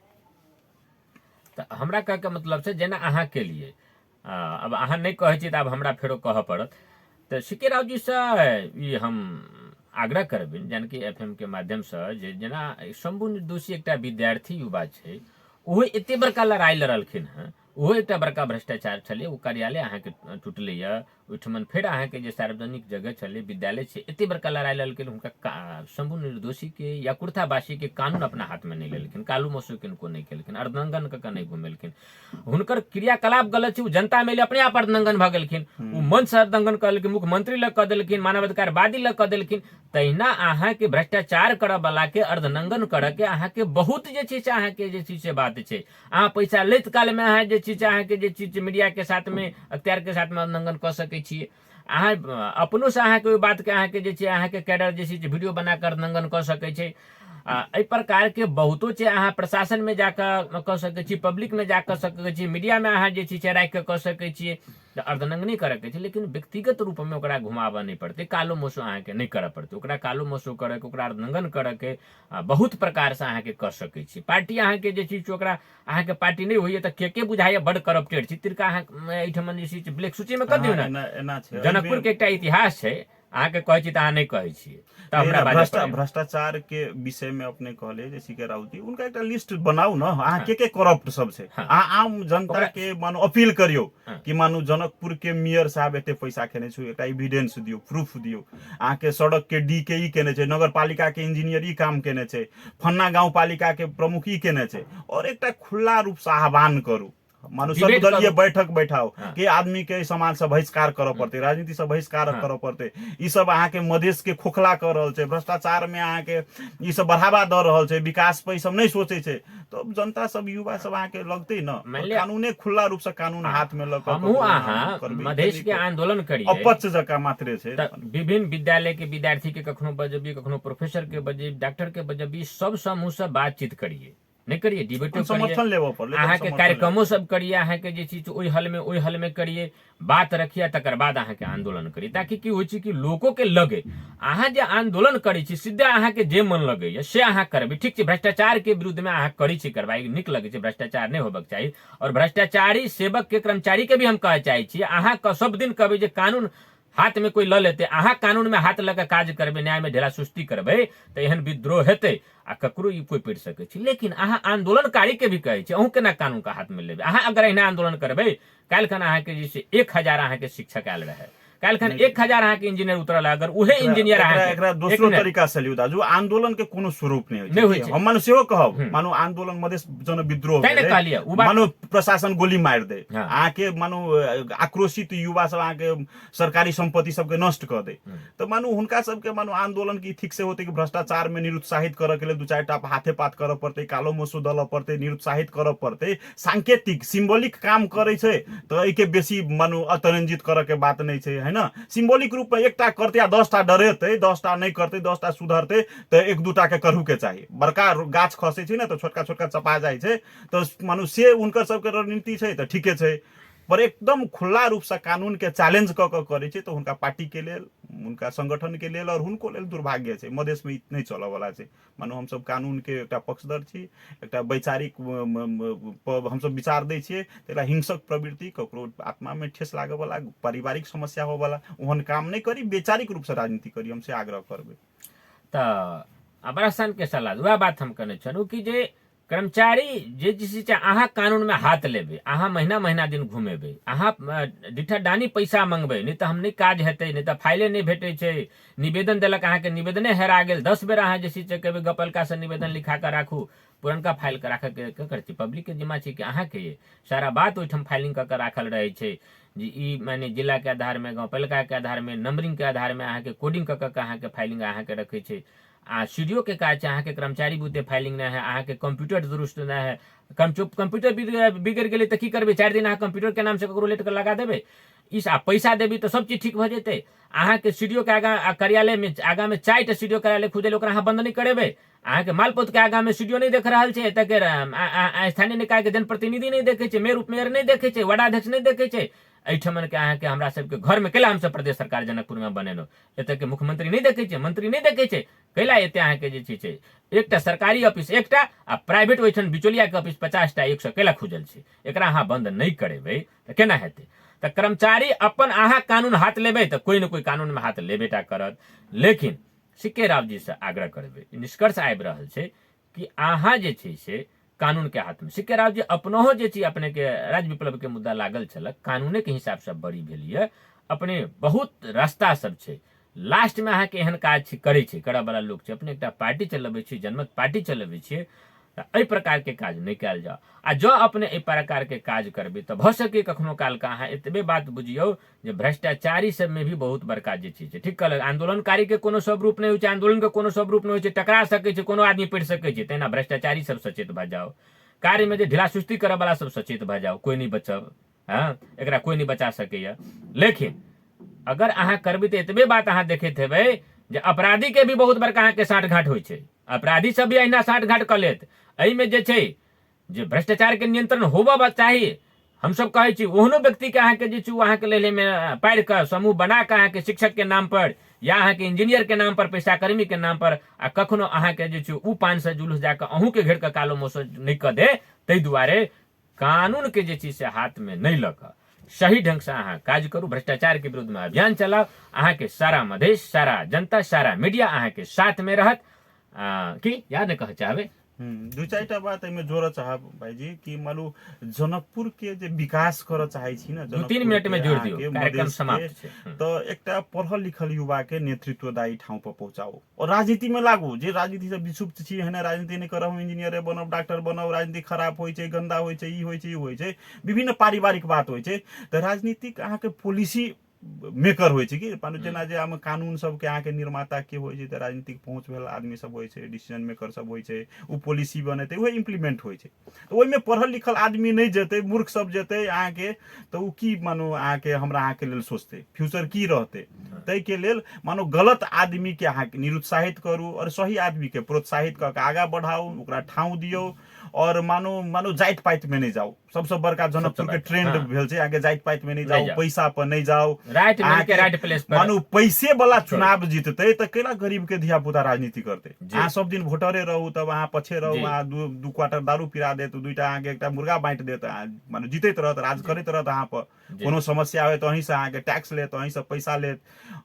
तो हमरा कह के मतलब छै जेना अहाँ के लिए अब अहाँ नहीं कहे छी त अब हमरा फेरो कह पड़त। तो सीके राव जी से ई हम आग्रह करबिन जानकी एफएम के माध्यम से जे जेना शंभू निर्दोषी एकटा विद्यार्थी युवा छै, ओहो एते बड़का लड़ाई लड़लखिन हैं, ओहो एकटा बड़का भ्रष्टाचार छलै, ओ कार्यालय अहाँ के टूटलै है, ओहिठमन फेर अहाँ के जे सार्वजनिक जगह छलै, विद्यालय छै, एते बड़का लड़ाई लड़लखिन, हुनका शंभू निर्दोषी के या कुर्थावासी के कानून अपना हाथ में नहीं लेलखिन, कालू मसू किनको नहीं केलखिन, अर्धनंगन क नहीं घुमेलखिन, हुनकर क्रियाकलाप गलत छै, जनता में अपने आप अर्धनंगन भ गेलखिन, उ मंच से अर्धनंगन क देलखिन, मुख्यमंत्री लग क देलखिन, मानवाधिकारवादी लग क देलखिन। तहिना अहाँ के भ्रष्टाचार करऽ वाला के अर्धनंगन करऽ के अहाँ के बहुत जे चीज अहाँ के जे चीज से बात छै, अहाँ पैसा लैत काल में अहाँ जे चीज अहाँ के जे चीज मीडिया के साथ में अख्तियार के साथ में अर्धनंगन क सकै छियै। अहाँ अपनो से अहाँ के ओहि बात के अहाँ के जे छै अहाँ के कैडर जे छै वीडियो बना कर अर्धनंगन क सकै छै। एहि प्रकार के बहुतो छै, अहाँ प्रशासन में जाकर क सकै छी, पब्लिक में जाकर सकै छी, मीडिया में अहाँ जे छै राखि के क सकै छियै। अर्धनंगनी करे के छै, लेकिन व्यक्तिगत रूप में ओकरा घुमाबऽ नहीं पड़ते, कालो मोसो अहाँ के नहीं करऽ पड़ते, ओकरा कालो मोसो करे के, ओकरा अर्धनंगन करे के बहुत प्रकार से अहाँ के कर सकै छी। पार्टी अहाँ के जे चीज ओकरा अहाँ के पार्टी नहीं होइए त के बुझाइए बड़ करप्टेड छी, तिरका अहाँ एहिठमन जे चीज ब्लैक सूची में क दियौ ना। जनकपुर के एकटा इतिहास छै, अहाँ के कहै छी त अहाँ नहीं कहै छियै। भ्रष्टाचार के विषय में अपने कहले जे सीके राउत जी उनका एक लिस्ट बनाऊ ना, अहाँ के करप्ट सब छै, अहाँ आम जनता के मानो अपील करियो कि मानो जनकपुर के मेयर साहब एते पैसा खेने छु, एकटा एविडेंस दियो, प्रूफ दियो, अहाँ के सड़क के डी के ई केने छै, नगर पालिका के इंजीनियर ई काम केने छै, फन्ना गांव पालिका के प्रमुख ई केने छै, और एकटा खुला रूप से आह्वान करू मानो Debate सर्वदलीय करू। बैठक बैठाओ हाँ। के आदमी के समाज से बहिष्कार करऽ पड़ते, राजनीति से बहिष्कार हाँ। करऽ पड़ते। ई सब अहाँ के मधेश के खोखला कर रहल छै, भ्रष्टाचार में अहाँ के ई सब बढ़ावा दऽ रहल छै, विकास पे ई सब नहीं सोचे छै। तो जनता सब युवा सब अहाँ के लगते न, मान लिअ- कानूने खुला रूप से कानून हाथ में लऽ हमहूँ कऽ अहाँ मधेश के आंदोलन करिए अपच जका मात्रे छै। तऽ विभिन्न विद्यालय के विद्यार्थी के कखनो बजबी, कखनो प्रोफेसर के बजबी, डॉक्टर के बजबी, सब समूह से बातचीत करिए, नहीं करिए, डिबेटो समर्थन करिए, लेबऽ पड़लै, अहाँ के समर्थन कार्यक्रमो सब करिए, अहाँ के जे चीज ओहि हल में करिए, बात रखिए, तकर बाद अहाँ के आंदोलन करिए, ताकि की होइ छै कि लोगों के लगे अहाँ जे आंदोलन करै छी सीधा अहाँ के जे मन लगैए से अहाँ करबै। ठीक छै, भ्रष्टाचार के विरुद्ध में अहाँ करै छी कार्रवाई, नीक लगै छै, भ्रष्टाचार नहीं होबक चाही। और भ्रष्टाचारी सेवक के कर्मचारी के भी हम कहे चाहे छी, अहाँ सब दिन कहबै जे कानून हाथ में कोई ल लेते, अहाँ कानून में हाथ लऽ के काज करबै, न्याय में ढेला सुस्ती करबै तऽ एहन विद्रोह हेतै आ ककरो ई कोई पढ़ि सकै छै। लेकिन अहाँ आंदोलनकारी के भी कहै छै, अहूँ केना कानून का हाथ में लेबै? अहाँ अगर एहना आंदोलन करबै, काल्हि खन अहाँ के जे छै 1000 अहाँ के शिक्षक आयल रहे, काल्हि खन 1000 अहाँ के इंजीनियर उतरल, अगर उहे इंजीनियर एकरा दोसरो तरीका से लियौ दाजू, आंदोलन के कोनो स्वरूप नहीं होइ छै। हम मानो सेहो कहब, मानो आंदोलन मधेश जन विद्रोह तैं ने कहलियै, उ बात मानो प्रशासन गोली मार दे, हाँ। अहाँ के मानो आक्रोशित युवा सब अहाँ के सरकारी संपत्ति सबके नष्ट कर दे, तो मानो हुनका सबके मानो आंदोलन की ठीक से होते कि भ्रष्टाचार में निरुत्साहित करे के लिए 2-4टा हाथे पात करऽ पड़ते, कालो मोसो दल पड़ते, निरुत्साहित करऽ पड़ते, सांकेतिक सिंबॉलिक काम करे छै, तो एके बेसी मानो अतरंजित करे के बात नहीं छै, है ना। सिंबॉलिक रूप में एकटा करते आ 10टा डरेते, 10टा नहीं करते, 10टा सुधरते, तो 1-2टा के करू के चाहिए। बड़का गाछ खसे छै ना तो छोटका छोटका चपा जाय छै, तो मानो से उनकर सबके रणनीति छै तो ठीके छै। पर एकदम खुला रूप से कानून के चैलेंज क के करे छै तो उनका पार्टी के लेल, उनका संगठन के लेल और हुनको लेल दुर्भाग्य छै। मधेश में नहीं चलऽ वाला छै। मानो हम सब कानून के एकटा पक्षधर छी, एकटा वैचारिक हम सब विचार दै छियै, तेला हिंसक प्रवृत्ति, ककरो आत्मा में ठेस लागे वाला, पारिवारिक समस्या हो वाला ओहन काम नहीं करी, वैचारिक रूप से राजनीति करी, हमसे आग्रह करबै। तऽ अबरासन के सलाह वह बात हम कहने छलहुँ कि जे कर्मचारी जे जिस अहाँ कानून में हाथ लेबै, अहाँ महीना दिन घुमेबै, अहाँ डिठा डानी पैसा मंगबै, नहीं तो हम नहीं काज हेतै, नहीं तो फाइले नहीं भेटै छै, निवेदन देलक अहाँ के निवेदने हेरा गेल, 10 बेर अहाँ जे कहबै गपलका से निवेदन लिखा के राखू, पुरनका फाइल के राखे के करती, पब्लिक के जिम्मा छै कि अहाँ के ये सारा बात ओहिठाम फाइलिंग कर राखल रहे छै, जी ई माने जिला के आधार में, गाँव पालिका के आधार में, नंबरिंग के आधार में अहाँ के कोडिंग कर अहाँ के फाइलिंग अहाँ के रखे छै। आ सीडीओ के काज छै, अहाँ के कर्मचारी बुते फाइलिंग नहीं है, अहाँ के कंप्यूटर दुरुस्त नहीं है, कंप्यूटर बिगड़ गेलै तऽ की करबै? 4 दिन अहाँ कंप्यूटर के नाम से ककरो लेट के लगा देबै, इस पैसा देबै तऽ सब चीज ठीक भऽ जेतै। अहाँ के सीडीओ के आगा कार्यालय में आगा में 4टा सीडीओ कार्यालय खुजल, ओकरा अहाँ बंद नहीं करेबै, अहाँ के मालपोत के आगा में सीडीओ नहीं देख रहल छै, एतऽ के स्थानीय निकाय के जनप्रतिनिधि नहीं देखे छै, मेयर उपमेयर नहीं देखे छै, वार्डाध्यक्ष नहीं देखे छै, एहिठमन के अहाँ के हमरा सबके घर में कैला हमसब प्रदेश सरकार जनकपुर में बनेलो, एतऽ के मुख्यमंत्री नहीं देखे छै, मंत्री नहीं देखे छै, कैला एते अहाँ के जे छै एकटा सरकारी ऑफिस एकटा आ प्राइवेट ओहिठाम बिचौलिया के ऑफिस 50टा 100 कैला खुजल छै, एकरा अहाँ बंद नहीं करेबै तऽ केना हेतै? तऽ कर्मचारी अपन अहाँ कानून हाथ लेबै तऽ कोई न कोई कानून में हाथ लेबेटा करत। लेकिन सिक्के राव जी से आग्रह करबै, निष्कर्ष आबि रहल छै कि अहाँ जे छै से कानून के हाथ में, सिक्के राव जी अपनहो जे छै अपने के राज विप्लव के मुद्दा लागल छलक, कानूने के हिसाब से बड़ी भेलिए, अपने बहुत रास्ता सब छै, लास्ट में अहाँ के एहन काज करे छै, करऽ वाला लोग छै, अपने एकटा पार्टी चलबै छी, जनमत पार्टी चलबै छियै, तऽ एहि प्रकार के काज नहीं कयल जाओ। आ जो अपने एहि प्रकार के काज करबै तऽ भऽ सकै कखनो काल का अहाँ एतबे बात बुझियौ जे भ्रष्टाचारी सब में भी बहुत बड़का जे चीज छै, ठीक कहलक, आंदोलनकारी के कोनो स्वरूप नहीं होइ छै, आंदोलन के कोनो स्वरूप नहीं होइ छै, टकरा सकै छै, कोनो आदमी पढ़ि सकै छै, तहिना भ्रष्टाचारी सब सचेत भऽ जाओ, कार्य में जे ढिला सुस्ती करऽ वाला सब सचेत भऽ जाओ, कोई नहीं बचब, हाँ एकरा कोई नहीं बचा सकैया। लेकिन अगर अहाँ करबै तऽ एतबे बात अहाँ देखैत हेबै जे अपराधी के भी बहुत बड़का अहाँ के साँठ घाट होइ छै, अपराधी सब भी अहिना साँठ घाट कऽ लेत। एहि में जे छै जे भ्रष्टाचार के नियंत्रण होबऽ चाही, हम सब कहै छी ओहनो व्यक्ति के अहाँ के जे छै अहाँ के लेले में पारि कऽ समूह बना कऽ अहाँ के शिक्षक के नाम पर या अहाँ के इंजीनियर के नाम पर, पैसा कर्मी के नाम पर, आ कखनो अहाँ के जे छै उ पान से जुलूस जाकर अहूँ के घेर कऽ कालो मोसो नहीं कऽ दे, ताहि दुआरे कानून के जे चीज से हाथ में नहीं लऽ कऽ सही ढंग से अहाँ काज करू, भ्रष्टाचार के विरुद्ध में अभियान चलाओ, अहाँ के सारा मधेश, सारा जनता, सारा मीडिया अहाँ के साथ में रहत। कि याद नहीं कह चाहबे दू चारिटा बात एहिमे जोड़ऽ चाहब भाईजी कि मानू जनकपुर के जे विकास करऽ चाहै छी ना, 2-3 मिनट में जोड़ दियौ, कार्यक्रम समाप्त छै। तो एकटा पढ़ल लिखल युवा के नेतृत्वदायी ठाव पर पहुंचाओ और राजनीति में लागू। जे राजनीति से विक्षुब्ध छी, एहने राजनीति नहीं करब, इंजीनियर बनब, डॉक्टर बनब, राजनीति खराब होइ छै, गंदा होइ छै, ई होइ छै, ई होइ छै, विभिन्न पारिवारिक बात होइ छै। तो राजनीतिक अहाँ के पॉलिसी मेकर होइ छै कि मानू जेना जे हम कानून सब के अहाँ के निर्माता के होइ छै, त राजनीतिक पहुंच भेल आदमी सब होइ छै, डिसीजन मेकर सब होइ छै, उ पॉलिसी बनेतै, ओहे इम्प्लीमेंट होइ छै। तो ओहिमे पढ़ल लिखल आदमी नहीं जेतै, मूर्ख सब जेतै अहाँ के, तो उ की मानू अहाँ के हमरा अहाँ के लेल सोचतै, फ्यूचर की रहतै। तै के लेल मानो गलत आदमी के अहाँ के निरुत्साहित करू और सही आदमी के प्रोत्साहित क के आगा बढ़ाऊ, ओकरा ठाव दियौ। और मानो जाइत पाइत में नहीं जाओ। सबसे बड़का जनकपुर के ट्रेंड भेल छै, आगे जाइत पाइत में नहीं जाओ, पैसा पर नहीं जाओ, राइट मिल के राइट प्लेस पर मानू पैसे वाला चुनाव जीतते तो केला गरीब के धिया पुता राजनीति करते। अहाँ सब दिन वोटरे रहू, तब अहाँ पछे रहू, अहाँ दू क्वार्टर दारू पिरा देत, दुईटा अहाँ के एकटा मुर्गा बांट देत, मानू जीतैत रहत, राज करैत रहत। अहाँ पर कोनो समस्या होय तो अहीं से अहाँ के टैक्स लेत, अहीं से पैसा लेत,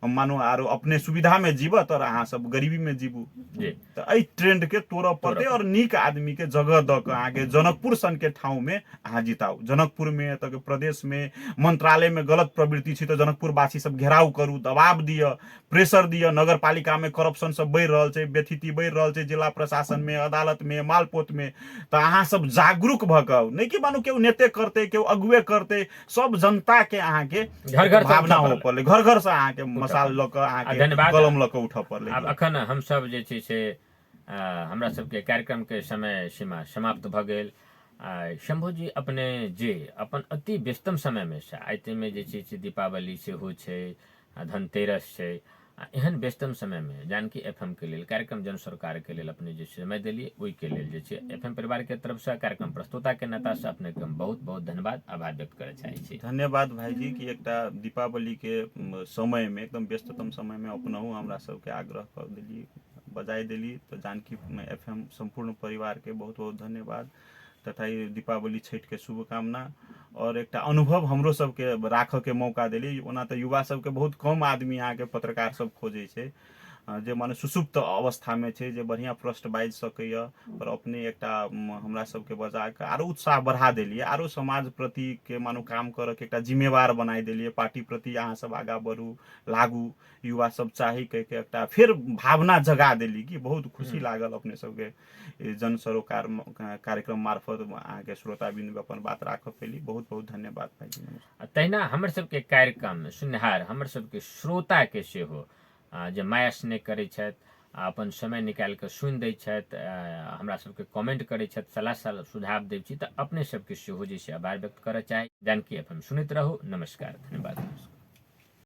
मानो आरो अपने सुविधा में जीवत और अहाँ सब गरीबी में जीबू। तो एहि ट्रेंड के तोड़ऽ पड़ते और नीक आदमी के जगह द के अहाँ के जनकपुर सन के ठाव में अहाँ जिताऊ। जनकपुर में तक प्रदेश में मंत्रालय में गलत प्रवृत्ति छी तो जनकपुर वासी सब घेराव करू, दबाव दिया, प्रेशर दिया। नगर पालिका में करप्शन सब बढ़ रहल छै, बेथिति बढ़ रहल छै, जिला प्रशासन में, अदालत में, मालपोत में। तो अहाँ सब जागरूक भ के, नहीं कि मानू केओ नेते करते, केओ अगुए करते, सब जनता के अहाँ के घर भावना हो पड़ले, घर घर से अहाँ के मसाल ल के अहाँ के कलम ल के उठा पड़ले। अब अखन हम सब जे छै से हमरा सबके कार्यक्रम के समय सीमा समाप्त भ गेल। शंभू जी अपने जे अपन अति व्यस्तम समय में से आइ में जे छै से दीपावली सेहो छै, धनतेरस छै, एहन व्यस्तम समय में जानकी एफएम के लेल, कार्यक्रम जन सरकार के लेल अपने जे समय देलिए, ओहि के लेल जे छै एफएम परिवार के तरफ से, कार्यक्रम प्रस्तुता के नाता से अपने के बहुत बहुत धन्यवाद, आभार व्यक्त करे चाहे छी। धन्यवाद भाईजी कि एकटा दीपावली के समय में, एकदम व्यस्ततम समय में अपनहु हमरा सबके आग्रह कर देली, बजाय देली। तो जानकी एफएम संपूर्ण परिवार के बहुत बहुत धन्यवाद तथा ये दीपावली छठ के शुभकामना। और एक अनुभव हमरो सबके राख के मौका देली। ओना तो युवा सबके बहुत कम आदमी यहाँ के पत्रकार सब खोजे छे, जे माने सुसुप्त अवस्था में छे, जे बढ़िया प्रश्न बाज सकैया, पर अपने एकटा हमरा सबके बजा के आरो उत्साह बढ़ा देलिए, आरो समाज प्रति के मानो काम करे के एकटा जिम्मेवार बनाई देलिए। पार्टी प्रति अहाँ सब आगा बढ़ू, लागू, युवा सब चाही कह के एकटा फिर भावना जगा देली कि बहुत खुशी लागल अपने सबके जन सरोकार कार्यक्रम मार्फत अहाँ के श्रोता बिंदु अपन बात राख पेली। बहुत बहुत धन्यवाद भाई। तहिना हमर सबके कार्यक्रम सुनहार, हमर सबके श्रोता के सेहो जे माया स्नेह करै छथि, अपन समय निकाल के सुनि दै छथि, हमरा सबके कमेंट करै छथि, सलाह सुझाव दै छी, तऽ अपने सबके सेहो जे छै आभार व्यक्त करऽ चाही। जानकी एफएम सुनैत रहू। नमस्कार, धन्यवाद।